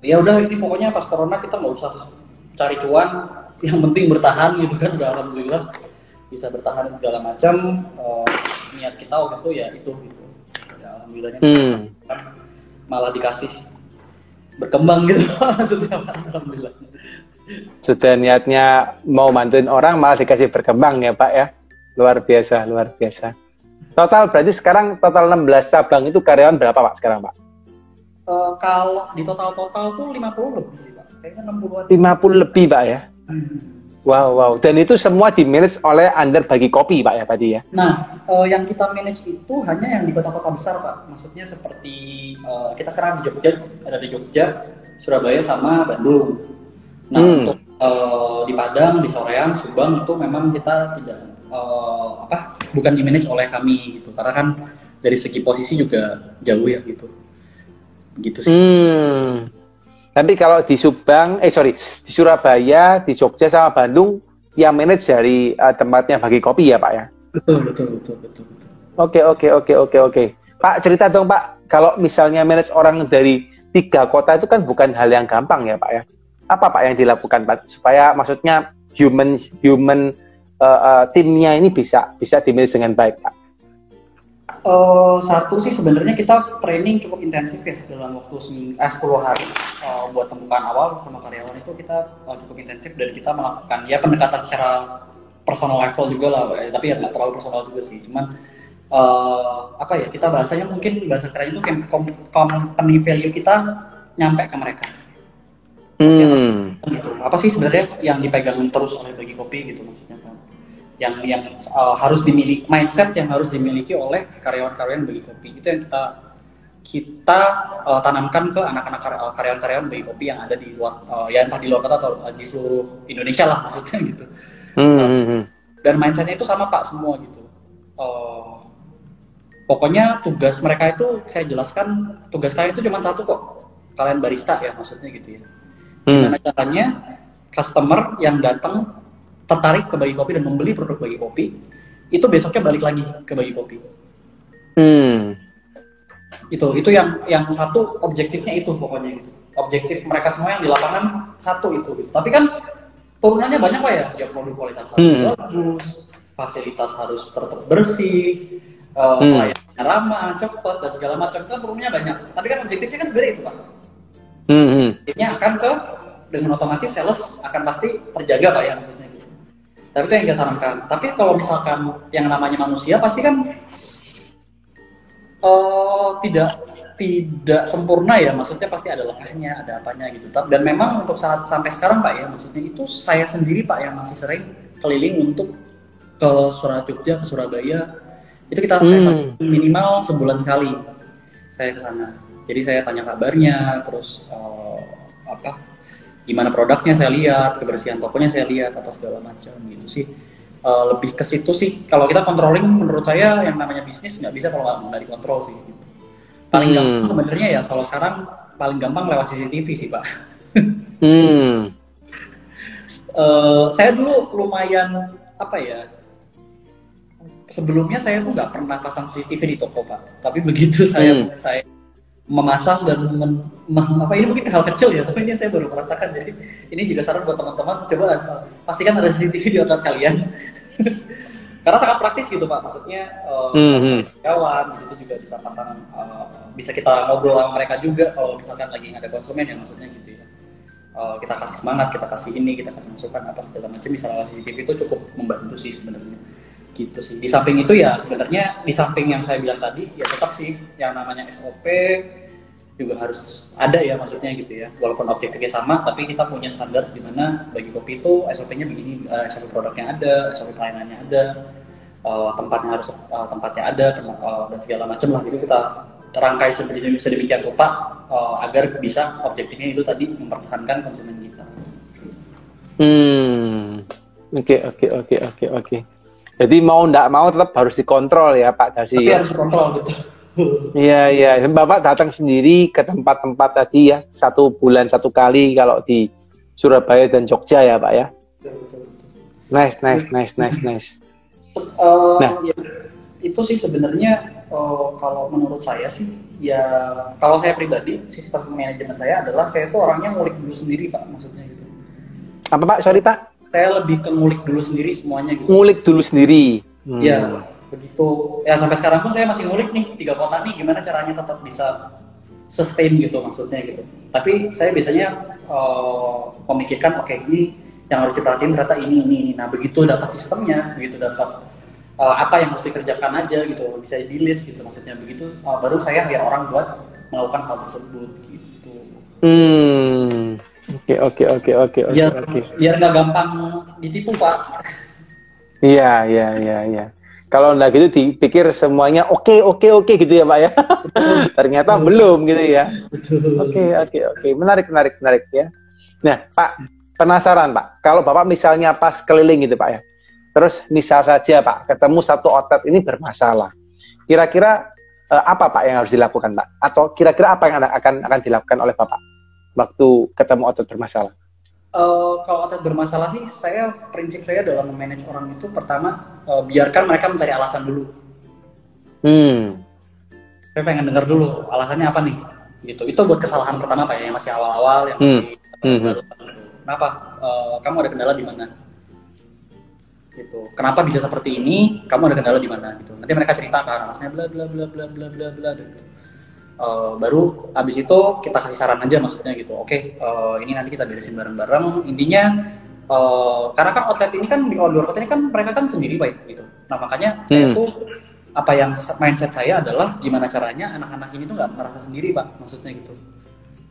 ya udah, ini pokoknya pas corona kita nggak usah cari cuan, yang penting bertahan gitu kan. Udah alhamdulillah bisa bertahan segala macam. Niat kita waktu itu ya itu gitu ya, alhamdulillahnya malah dikasih berkembang gitu maksudnya, alhamdulillah. Sudah niatnya mau bantuin orang malah dikasih berkembang ya Pak ya. Luar biasa. Total berarti sekarang total 16 cabang itu karyawan berapa Pak sekarang Pak? Kalau di total tuh 50 lebih sih Pak. Kayaknya 60-an. 50 lebih Pak ya? Wow. Dan itu semua di-manage oleh Under Bagi Kopi Pak ya tadi ya? Nah, yang kita manage itu hanya yang di kota-kota besar Pak. Maksudnya seperti kita sekarang di Jogja, ada di Jogja, Surabaya sama Bandung. Nah, untuk di Padang, di Soreang, Subang itu memang kita tidak bukan di-manage oleh kami gitu. Karena kan dari segi posisi juga jauh ya gitu. Gitu sih. Tapi kalau di di Surabaya, di Jogja sama Bandung yang manage dari tempatnya Bagi Kopi ya Pak ya? Betul. Oke. Pak, cerita dong Pak, kalau misalnya manage orang dari 3 kota itu kan bukan hal yang gampang ya Pak ya? Apa Pak yang dilakukan Pak supaya maksudnya human timnya ini bisa di-manage dengan baik Pak? Satu sih sebenarnya kita training cukup intensif ya dalam waktu 10 hari buat pembukaan awal sama karyawan itu kita cukup intensif, dan kita melakukan ya pendekatan secara personal level juga lah, tapi ya nggak terlalu personal juga sih, cuman kita bahasanya mungkin bahasa keren itu company value kita nyampe ke mereka. Gitu. Apa sih sebenarnya yang dipegang terus oleh Bagi Kopi gitu maksudnya kan? Yang harus dimiliki, mindset yang harus dimiliki oleh karyawan-karyawan Bagi Kopi itu yang kita tanamkan ke anak-anak karyawan-karyawan Bagi Kopi yang ada di luar, ya entah di luar kota atau di seluruh Indonesia lah maksudnya gitu. Dan mindsetnya itu sama Pak semua gitu. Pokoknya tugas mereka itu saya jelaskan, tugas kalian itu cuma satu kok, kalian barista ya maksudnya gitu ya. Gimana caranya customer yang datang tertarik ke Bagi Kopi dan membeli produk Bagi Kopi itu besoknya balik lagi ke Bagi Kopi. Itu yang satu objektifnya itu pokoknya gitu. Objektif mereka semua yang di lapangan satu itu gitu. Tapi kan turunannya banyak Pak ya. Ya produk kualitas harus bagus, fasilitas harus tetap bersih, pelayanannya ramah, cepat dan segala macam, itu turunnya banyak. Tapi kan objektifnya kan sebenarnya itu Pak. Objektifnya akan dengan otomatis sales akan pasti terjaga Pak ya maksudnya gitu. Tapi itu yang kita tanamkan. Tapi kalau misalkan yang namanya manusia pasti kan tidak sempurna ya, maksudnya pasti ada lekahnya, ada apanya gitu. Dan memang untuk saat sampai sekarang Pak ya, maksudnya itu saya sendiri Pak yang masih sering keliling untuk ke Jogja, ke Surabaya. Itu kita saya minimal sebulan sekali saya ke sana. Jadi saya tanya kabarnya, terus gimana produknya saya lihat, kebersihan tokonya saya lihat, apa segala macam gitu sih. Lebih ke situ sih. Kalau kita controlling, menurut saya yang namanya bisnis nggak bisa kalau nggak dikontrol sih. Gitu. Paling gampang sebenarnya ya kalau sekarang paling gampang lewat CCTV sih Pak. Saya dulu lumayan sebelumnya saya tuh nggak pernah pasang CCTV di toko Pak. Tapi begitu saya memasang dan ini mungkin hal kecil ya, tapi ini saya baru merasakan. Jadi ini juga saran buat teman-teman, coba pastikan ada CCTV di outlet kalian. Karena sangat praktis gitu Pak, maksudnya kawan di situ juga bisa pasang, bisa kita ngobrol sama mereka juga kalau misalkan lagi nggak ada konsumen ya maksudnya gitu ya. Kita kasih semangat, kita kasih ini, kita kasih masukan apa segala macam, misalnya CCTV itu cukup membantu sih sebenarnya. Gitu sih. Di samping itu ya sebenarnya di samping yang saya bilang tadi ya tetap sih yang namanya SOP juga harus ada ya maksudnya gitu ya. Walaupun objektifnya sama tapi kita punya standar di mana Bagi Kopi itu SOP-nya begini, SOP produknya ada, SOP pelayanannya ada. tempatnya harus tempatnya ada dan segala macam lah. Jadi kita rangkai sedemikian rupa agar bisa objektifnya itu tadi mempertahankan konsumen kita. Oke. Jadi mau nggak mau tetap harus dikontrol ya Pak Dasi. Tapi harus dikontrol gitu. Iya. Bapak datang sendiri ke tempat-tempat tadi ya, 1 bulan 1 kali kalau di Surabaya dan Jogja ya Pak ya. Betul. Nice. Ya, itu sih sebenarnya kalau menurut saya sih ya, kalau saya pribadi sistem manajemen saya adalah saya tuh orangnya ngulik dulu sendiri Pak, maksudnya gitu. Apa Pak? Sorry Pak. Saya lebih ke ngulik dulu sendiri semuanya gitu. Ngulik dulu sendiri. Ya, begitu. Ya sampai sekarang pun saya masih ngulik nih 3 kota nih gimana caranya tetap bisa sustain gitu maksudnya gitu. Tapi saya biasanya memikirkan oke, ini yang harus diperhatiin ternyata ini. Nah begitu dapat sistemnya, begitu dapat apa yang harus dikerjakan aja gitu, bisa di list gitu maksudnya. Begitu baru saya hire orang buat melakukan hal tersebut gitu. Oke. Biar nggak gampang ditipu Pak. Iya. Kalau nggak gitu dipikir semuanya oke gitu ya Pak ya. Ternyata belum gitu ya. Oke. Menarik ya. Nah Pak, penasaran Pak, kalau Bapak misalnya pas keliling gitu Pak ya, terus misal saja Pak ketemu satu outlet ini bermasalah, kira-kira apa Pak yang harus dilakukan Pak? Atau kira-kira apa yang akan dilakukan oleh Bapak waktu ketemu outlet bermasalah? Kalau outlet bermasalah sih, prinsip saya dalam memanage orang itu pertama biarkan mereka mencari alasan dulu. Saya pengen dengar dulu alasannya apa nih, gitu. Itu buat kesalahan pertama Pak ya, yang masih awal-awal, yang masih baru. Kenapa? Kamu ada kendala di mana? Gitu. Kenapa bisa seperti ini? Kamu ada kendala di mana? Gitu. Nanti mereka cerita kan, alasannya bla bla bla. Gitu. Baru abis itu kita kasih saran aja maksudnya gitu. Oke, ini nanti kita beresin bareng-bareng. Intinya karena kan outlet ini kan di outdoor outlet ini kan mereka kan sendiri Pak gitu. Nah makanya saya tuh apa yang mindset saya adalah gimana caranya anak-anak ini tuh nggak merasa sendiri Pak, maksudnya gitu.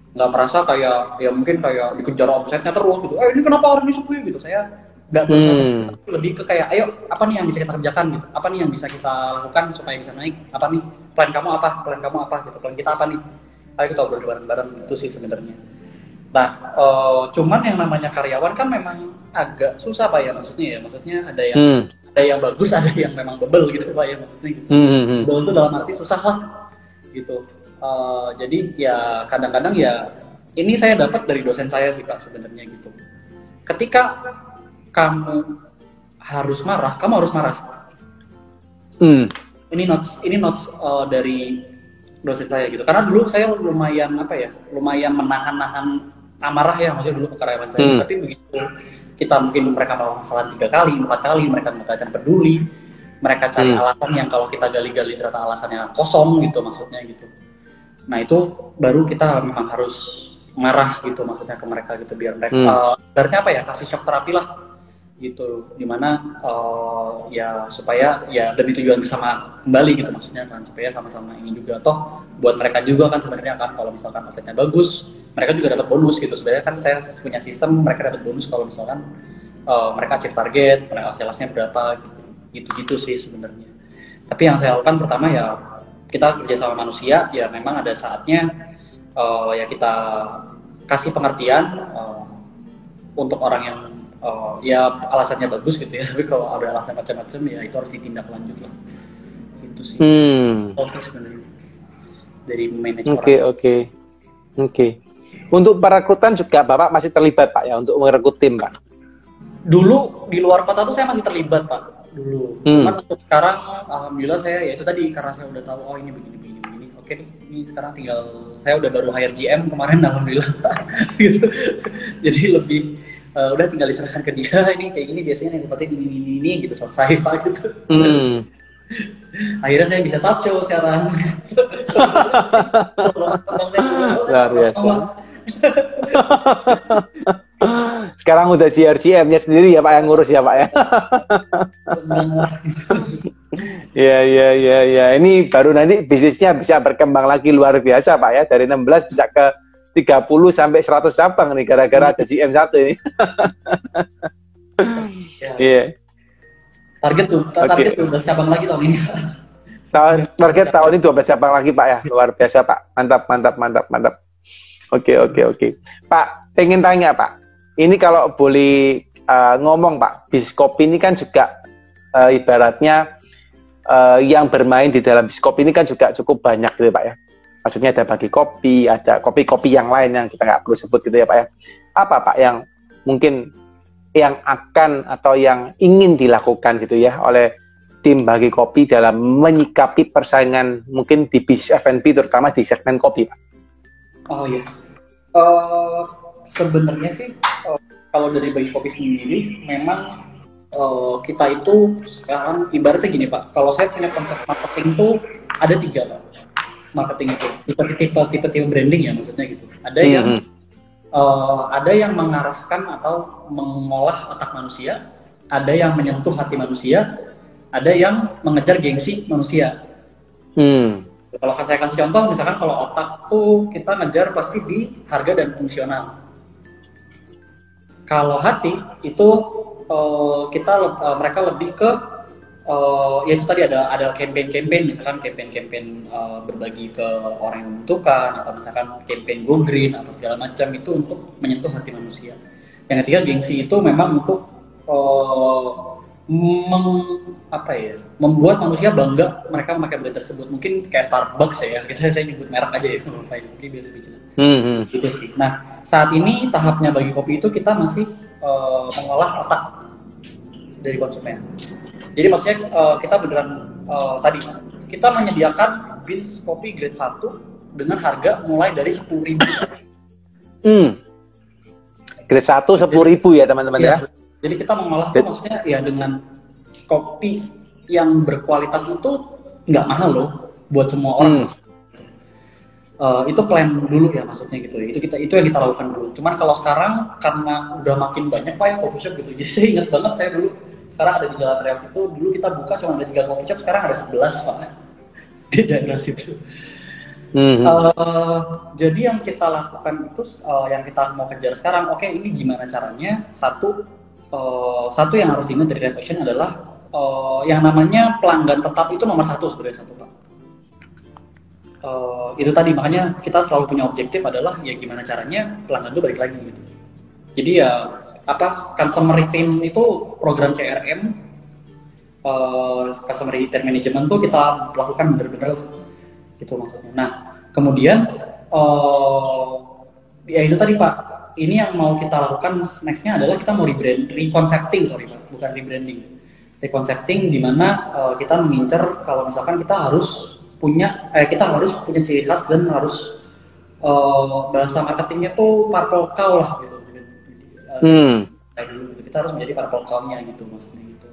Nggak merasa kayak ya mungkin kayak dikejar omsetnya terus gitu. Ini kenapa harus disepi gitu. Saya nggak berusaha, lebih ke kayak ayo apa nih yang bisa kita kerjakan gitu, apa nih yang bisa kita lakukan supaya bisa naik, apa nih plan kamu apa gitu, plan kita apa nih, ayo kita obrol bareng-bareng. Itu sih sebenarnya. Nah cuman yang namanya karyawan kan memang agak susah Pak ya, maksudnya ada yang bagus, ada yang memang bebel gitu Pak ya, maksudnya gitu. Bebel itu dalam arti susah lah gitu. Jadi ya kadang-kadang ya ini saya dapat dari dosen saya sih Pak sebenarnya gitu. Ketika kamu harus marah. Ini notes dari dosen saya gitu. Karena dulu saya lumayan menahan amarah ya, maksudnya dulu ke karyawan saya. Tapi begitu mungkin mereka mau kesalahan 3 kali, 4 kali, mereka akan peduli. Mereka cari alasan yang kalau kita gali-gali ternyata alasannya kosong gitu, maksudnya gitu. Nah itu baru kita memang harus marah gitu maksudnya ke mereka gitu, biar mereka berarti kasih shock terapi lah gitu, dimana ya supaya ya demi tujuan bersama kembali gitu maksudnya kan, supaya sama-sama ini juga, toh buat mereka juga kan sebenarnya kan kalau misalkan outletnya bagus mereka juga dapat bonus gitu. Sebenarnya kan saya punya sistem mereka dapat bonus kalau misalkan mereka achieve target, mereka salesnya berapa gitu sih sebenarnya. Tapi yang saya lakukan pertama ya kita kerja sama manusia, ya memang ada saatnya ya kita kasih pengertian untuk orang yang ya alasannya bagus gitu ya, tapi kalau ada alasan macam-macam ya itu harus ditindak lanjut lah. Itu sih sebenarnya dari manajer orang. Oke. Untuk perekrutan juga Bapak masih terlibat Pak ya untuk merekrut tim Pak? Dulu di luar kota tuh saya masih terlibat Pak dulu. Cuman untuk sekarang alhamdulillah saya ya itu tadi karena saya udah tahu ini begini. Oke nih, ini sekarang tinggal saya udah baru hire GM kemarin alhamdulillah gitu. Jadi lebih udah tinggal diserahkan ke dia, ini kayak gini biasanya yang seperti ini gitu, selesai Pak gitu. Akhirnya saya bisa talk show sekarang. Luar biasa. Sekarang udah GRGM-nya sendiri ya Pak yang ngurus ya Pak ya. Ya. Ini baru nanti bisnisnya bisa berkembang lagi luar biasa Pak ya, dari 16 bisa ke 30 sampai 100 cabang nih gara-gara ada GM 1 ini. Iya. Target 12 cabang lagi tahun ini. Target tahun ini 12 cabang lagi Pak ya, luar biasa Pak, mantap. Oke. Pak, pengen tanya Pak, ini kalau boleh ngomong Pak, bisnis kopi ini kan juga ibaratnya yang bermain di dalam bisnis kopi ini kan juga cukup banyak gitu Pak ya. Maksudnya ada bagi kopi, ada kopi-kopi yang lain yang kita nggak perlu sebut gitu ya Pak ya. Apa Pak yang mungkin yang akan atau yang ingin dilakukan gitu ya oleh tim bagi kopi dalam menyikapi persaingan mungkin di bisnis F&B terutama di segmen kopi Pak? Oh iya, sebenarnya sih kalau dari bagi kopi sendiri memang kita itu sekarang ibaratnya gini Pak, kalau saya punya konsep marketing tuh ada 3 Pak. Marketing itu tipe branding ya maksudnya gitu. Ada yang mengarahkan atau mengolah otak manusia, ada yang menyentuh hati manusia, ada yang mengejar gengsi manusia. Kalau saya kasih contoh, misalkan kalau otak tuh kita ngejar pasti di harga dan fungsional. Kalau hati itu mereka lebih ke ya itu tadi ada campaign misalkan campaign berbagi ke orang yang membutuhkan, atau misalkan campaign go green atau segala macam, itu untuk menyentuh hati manusia. Yang ketiga gengsi itu memang untuk membuat manusia bangga mereka memakai brand tersebut. Mungkin kayak Starbucks ya, saya nyebut merek aja ya, mungkin biar lebih jelas. Gitu sih. Nah, saat ini tahapnya bagi kopi itu kita masih mengolah otak dari konsumen. Jadi maksudnya kita beneran tadi kita menyediakan beans kopi grade 1 dengan harga mulai dari 10.000. Grade 1 10.000 ya teman-teman ya. Jadi kita mengolah itu maksudnya ya dengan kopi yang berkualitas itu nggak mahal loh buat semua orang. Itu plan dulu ya maksudnya gitu. Itu yang kita lakukan dulu. Cuman kalau sekarang karena udah makin banyak Pak ya coffee shop gitu. Jadi saya ingat banget saya dulu sekarang ada di Jalan Reok itu, dulu kita buka cuma ada 3 coffee shop, sekarang ada 11 Pak di daerah situ. Jadi yang kita lakukan itu yang kita mau kejar sekarang, oke, ini gimana caranya? Satu yang harus diingat dari Red Ocean adalah yang namanya pelanggan tetap itu nomor 1 sebenarnya Pak. Itu tadi makanya kita selalu punya objektif adalah ya gimana caranya pelanggan itu balik lagi gitu. Jadi ya customer retain itu program CRM, customer retain management tuh kita lakukan benar-benar gitu maksudnya. Nah kemudian ya itu tadi Pak, ini yang mau kita lakukan nextnya adalah kita mau reconcepting di mana kita mengincar kalau misalkan kita harus punya ciri khas dan harus bahasa marketingnya tuh purple cow lah gitu. Kita harus menjadi purple cow-nya gitu maksudnya gitu.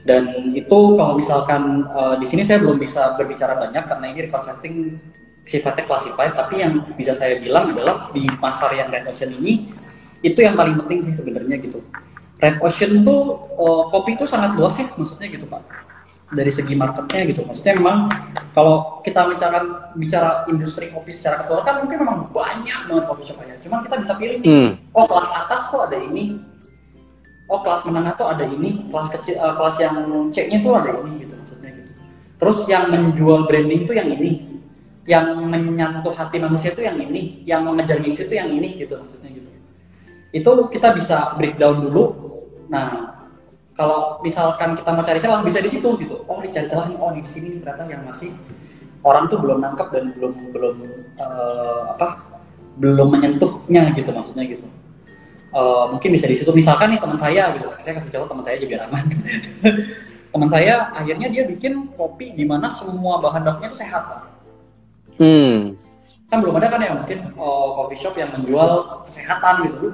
Dan itu kalau misalkan di sini saya belum bisa berbicara banyak karena ini reconcepting sifatnya classified, tapi yang bisa saya bilang adalah di pasar yang Red Ocean ini itu yang paling penting sih sebenarnya gitu. Red Ocean tuh kopi itu sangat luas ya maksudnya gitu Pak, dari segi marketnya gitu. Maksudnya memang kalau kita bicara industri kopi secara keseluruhan kan mungkin memang banyak banget coffee shop aja. Cuman kita bisa pilih nih, oh kelas atas tuh ada ini, oh kelas menengah tuh ada ini, kelas kecil, kelas yang C-nya tuh ada ini gitu maksudnya gitu. Terus yang menjual branding tuh yang ini, yang menyentuh hati manusia tuh yang ini, yang mengejar gengsi tuh yang ini gitu maksudnya gitu. Itu kita bisa breakdown dulu. Nah, kalau misalkan kita mau cari celah bisa di situ gitu. Oh, dicari celahnya, oh di sini ternyata yang masih orang tuh belum nangkep dan belum menyentuhnya gitu maksudnya gitu. Mungkin bisa di situ. Misalkan nih teman saya gitu, saya kasih contoh teman saya aja biar aman. Teman saya akhirnya dia bikin kopi di mana semua bahan bakunya itu sehat Pak. Kan belum ada kan ya mungkin coffee shop yang menjual kesehatan gitu.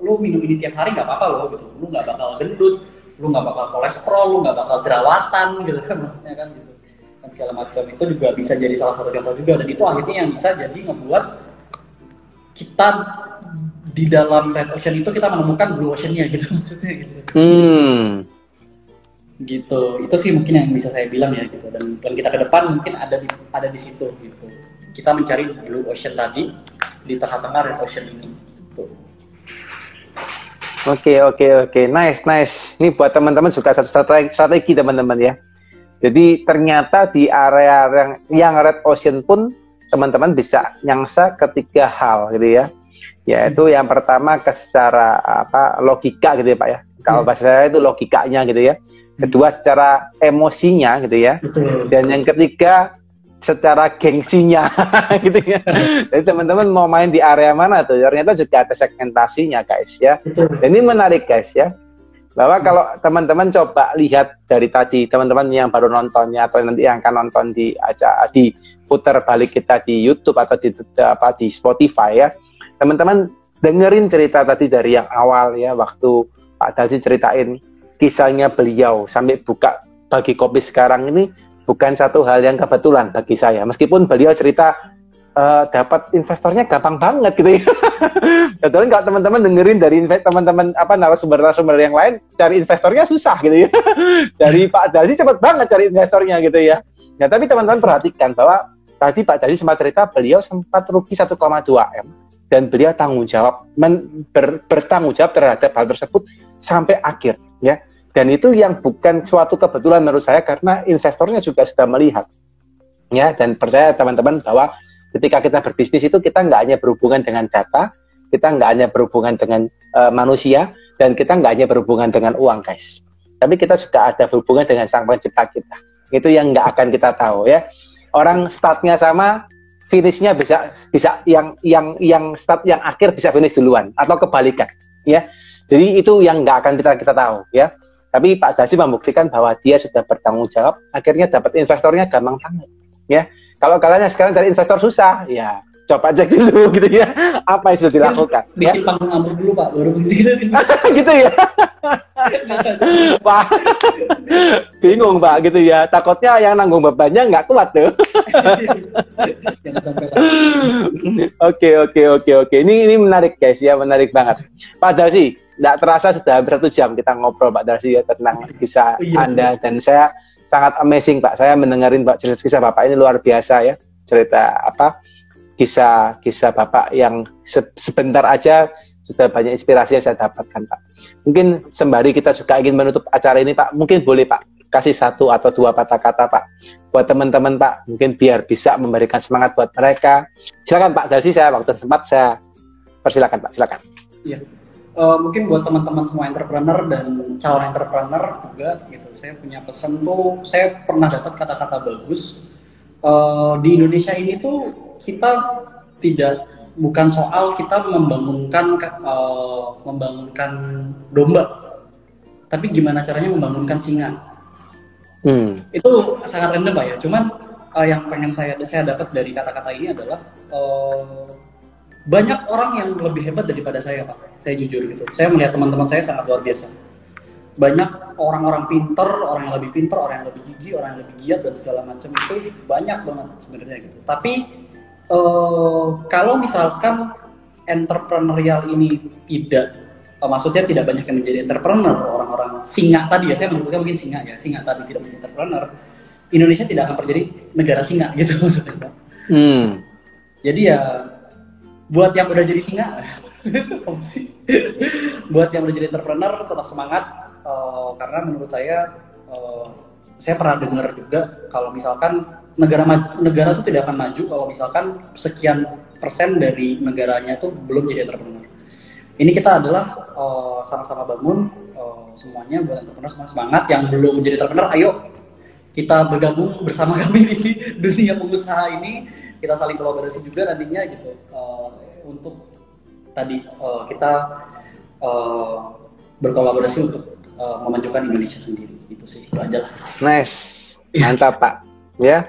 Lu minum ini tiap hari nggak apa-apa loh gitu. Lu nggak bakal gendut, lu nggak bakal kolesterol, lu nggak bakal jerawatan gitu kan maksudnya kan gitu. Dan segala macam itu juga bisa jadi salah satu contoh juga, dan itu akhirnya yang bisa jadi ngebuat kita di dalam Red Ocean itu kita menemukan Blue Ocean-nya gitu maksudnya gitu. Gitu. Itu sih mungkin yang bisa saya bilang ya gitu. Dan kita ke depan mungkin ada di situ gitu. Kita mencari Blue Ocean tadi di tengah-tengah Red Ocean ini. Gitu. Oke. Nice. Ini buat teman-teman juga satu strategi teman-teman ya. Jadi ternyata di area yang red ocean pun teman-teman bisa nyangsa ketiga hal gitu ya. Yaitu yang pertama secara logika gitu ya Pak ya. Kalau bahasa saya itu logikanya gitu ya. Kedua secara emosinya gitu ya. Dan yang ketiga secara gengsinya gitu ya. Jadi teman-teman mau main di area mana tuh? Ternyata juga ada segmentasinya guys ya. Dan ini menarik guys ya. Bahwa kalau teman-teman coba lihat dari tadi teman-teman yang baru nontonnya atau nanti yang akan nonton di putar balik kita di YouTube atau di Spotify ya, teman-teman dengerin cerita tadi dari yang awal ya, waktu Pak Dalsi ceritain kisahnya beliau sampai buka Bagi Kopi sekarang ini bukan satu hal yang kebetulan bagi saya, meskipun beliau cerita dapat investornya gampang banget gitu ya. Betul, kalau teman-teman dengerin dari teman-teman narasumber yang lain, cari investornya susah gitu ya. Dari Pak Dalsi cepat banget cari investornya gitu ya. Nah, tapi teman-teman perhatikan bahwa tadi Pak Dalsi sempat cerita beliau sempat rugi 1,2 M dan beliau bertanggung jawab terhadap hal tersebut sampai akhir ya. Dan itu yang bukan suatu kebetulan menurut saya, karena investornya juga sudah melihat ya. Dan percaya teman-teman bahwa ketika kita berbisnis itu kita nggak hanya berhubungan dengan data, kita nggak hanya berhubungan dengan manusia, dan kita nggak hanya berhubungan dengan uang guys, tapi kita juga ada hubungan dengan sang pencipta kita. Itu yang nggak akan kita tahu ya. Orang startnya sama, finishnya bisa yang start yang akhir bisa finish duluan atau kebalikan ya. Jadi itu yang nggak akan kita tahu ya. Tapi Pak Dalsi membuktikan bahwa dia sudah bertanggung jawab, akhirnya dapat investornya gampang banget ya. Kalau kalian sekarang cari investor susah, ya coba cek dulu gitu ya, apa yang sudah dilakukan. Bikin panggung ambruk dulu Pak, baru beli gitu. Gitu ya. Pak, bingung Pak gitu ya. Takutnya yang nanggung bebannya nggak kuat tuh. Oke. Ini menarik guys ya, menarik banget. Pak Dalsi, nggak terasa sudah hampir 1 jam kita ngobrol Pak Dalsi ya tentang kisah Anda, dan saya sangat amazing Pak. Saya mendengarin Pak kisah Bapak ini luar biasa ya. Cerita kisah Bapak yang sebentar aja sudah banyak inspirasi yang saya dapatkan Pak. Mungkin sembari kita juga ingin menutup acara ini Pak, mungkin boleh Pak kasih 1 atau 2 kata-kata Pak buat teman-teman Pak, mungkin biar bisa memberikan semangat buat mereka. Silakan Pak Dalsi, saya waktu sempat saya persilakan Pak, silakan. Iya. Mungkin buat teman-teman semua entrepreneur dan calon entrepreneur juga gitu, saya punya pesan tuh, saya pernah dapat kata-kata bagus, di Indonesia ini tuh kita bukan soal kita membangunkan domba, tapi gimana caranya membangunkan singa. Itu sangat random Pak ya, cuman yang pengen saya dapat dari kata-kata ini adalah banyak orang yang lebih hebat daripada saya Pak, saya jujur gitu. Saya melihat teman-teman saya sangat luar biasa. Banyak orang-orang pinter, orang yang lebih pinter, orang yang lebih gigi, orang yang lebih giat dan segala macam, itu banyak banget sebenarnya gitu. Tapi kalau misalkan entrepreneurial ini maksudnya tidak banyak yang menjadi entrepreneur, orang-orang singa tadi ya, saya menyebutnya mungkin singa tadi tidak menjadi entrepreneur, Indonesia tidak akan menjadi negara singa gitu maksudnya Pak. Jadi ya buat yang udah jadi singa, buat yang udah jadi entrepreneur tetap semangat, karena menurut saya pernah dengar juga kalau misalkan negara itu tidak akan maju kalau misalkan sekian persen dari negaranya itu belum jadi entrepreneur. Ini kita adalah sama-sama bangun semuanya buat entrepreneur, semua semangat. Yang belum menjadi entrepreneur, ayo kita bergabung bersama kami di dunia pengusaha ini. Kita saling kolaborasi juga nantinya gitu, untuk tadi kita berkolaborasi untuk memajukan Indonesia sendiri. Itu sih, itu aja lah. Nice, mantap Pak ya.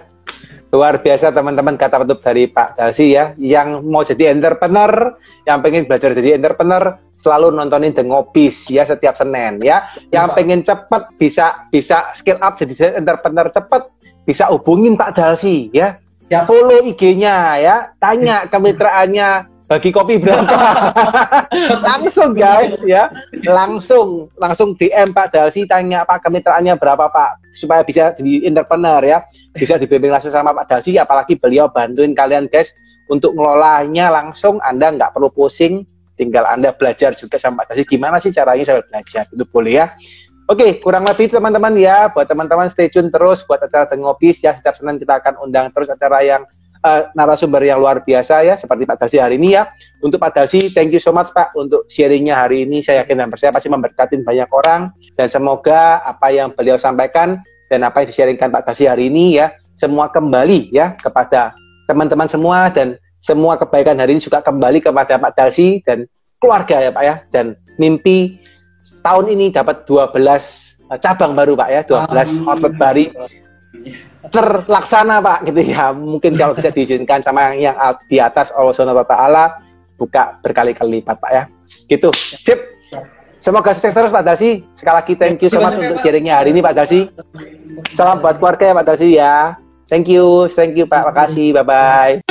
Luar biasa teman-teman kata penutup dari Pak Dalsi ya. Yang mau jadi entrepreneur, yang pengen belajar jadi entrepreneur, selalu nontonin The Ngobis ya setiap Senin ya. Yang pengen cepat bisa skill up jadi entrepreneur cepat, bisa hubungin Pak Dalsi ya. Follow IG-nya ya, tanya kemitraannya Bagi Kopi berapa. Langsung guys ya, langsung DM Pak Dalsi, tanya Pak kemitraannya berapa Pak, supaya bisa jadi entrepreneur ya, bisa dibimbing langsung sama Pak Dalsi. Apalagi beliau bantuin kalian guys untuk ngelolanya langsung, Anda nggak perlu pusing, tinggal Anda belajar juga sama Pak Dalsi gimana sih caranya sambil belajar, itu boleh ya. Oke, kurang lebih teman-teman ya, buat teman-teman stay tune terus buat acara The Ngobis ya, setiap Senin kita akan undang terus acara yang narasumber yang luar biasa ya, seperti Pak Dalsi hari ini ya. Untuk Pak Dalsi, thank you so much Pak untuk sharingnya hari ini. Saya yakin dan percaya pasti memberkatin banyak orang, dan semoga apa yang beliau sampaikan dan apa yang di-sharingkan Pak Dalsi hari ini ya, semua kembali ya kepada teman-teman semua, dan semua kebaikan hari ini juga kembali kepada Pak Dalsi dan keluarga ya Pak ya, dan mimpi tahun ini dapat 12 cabang baru Pak ya, 12 outlet baru terlaksana Pak gitu ya. Mungkin kalau bisa diizinkan sama yang di atas Allah Subhanahu wa taala buka berkali-kali lipat Pak ya. Gitu. Sip. Semoga sukses terus Pak Dalsi. Sekali lagi thank you so much untuk sharingnya hari ini Pak Dalsi. Salam buat keluarga ya Pak Dalsi ya. Thank you Pak. Makasih. Bye bye.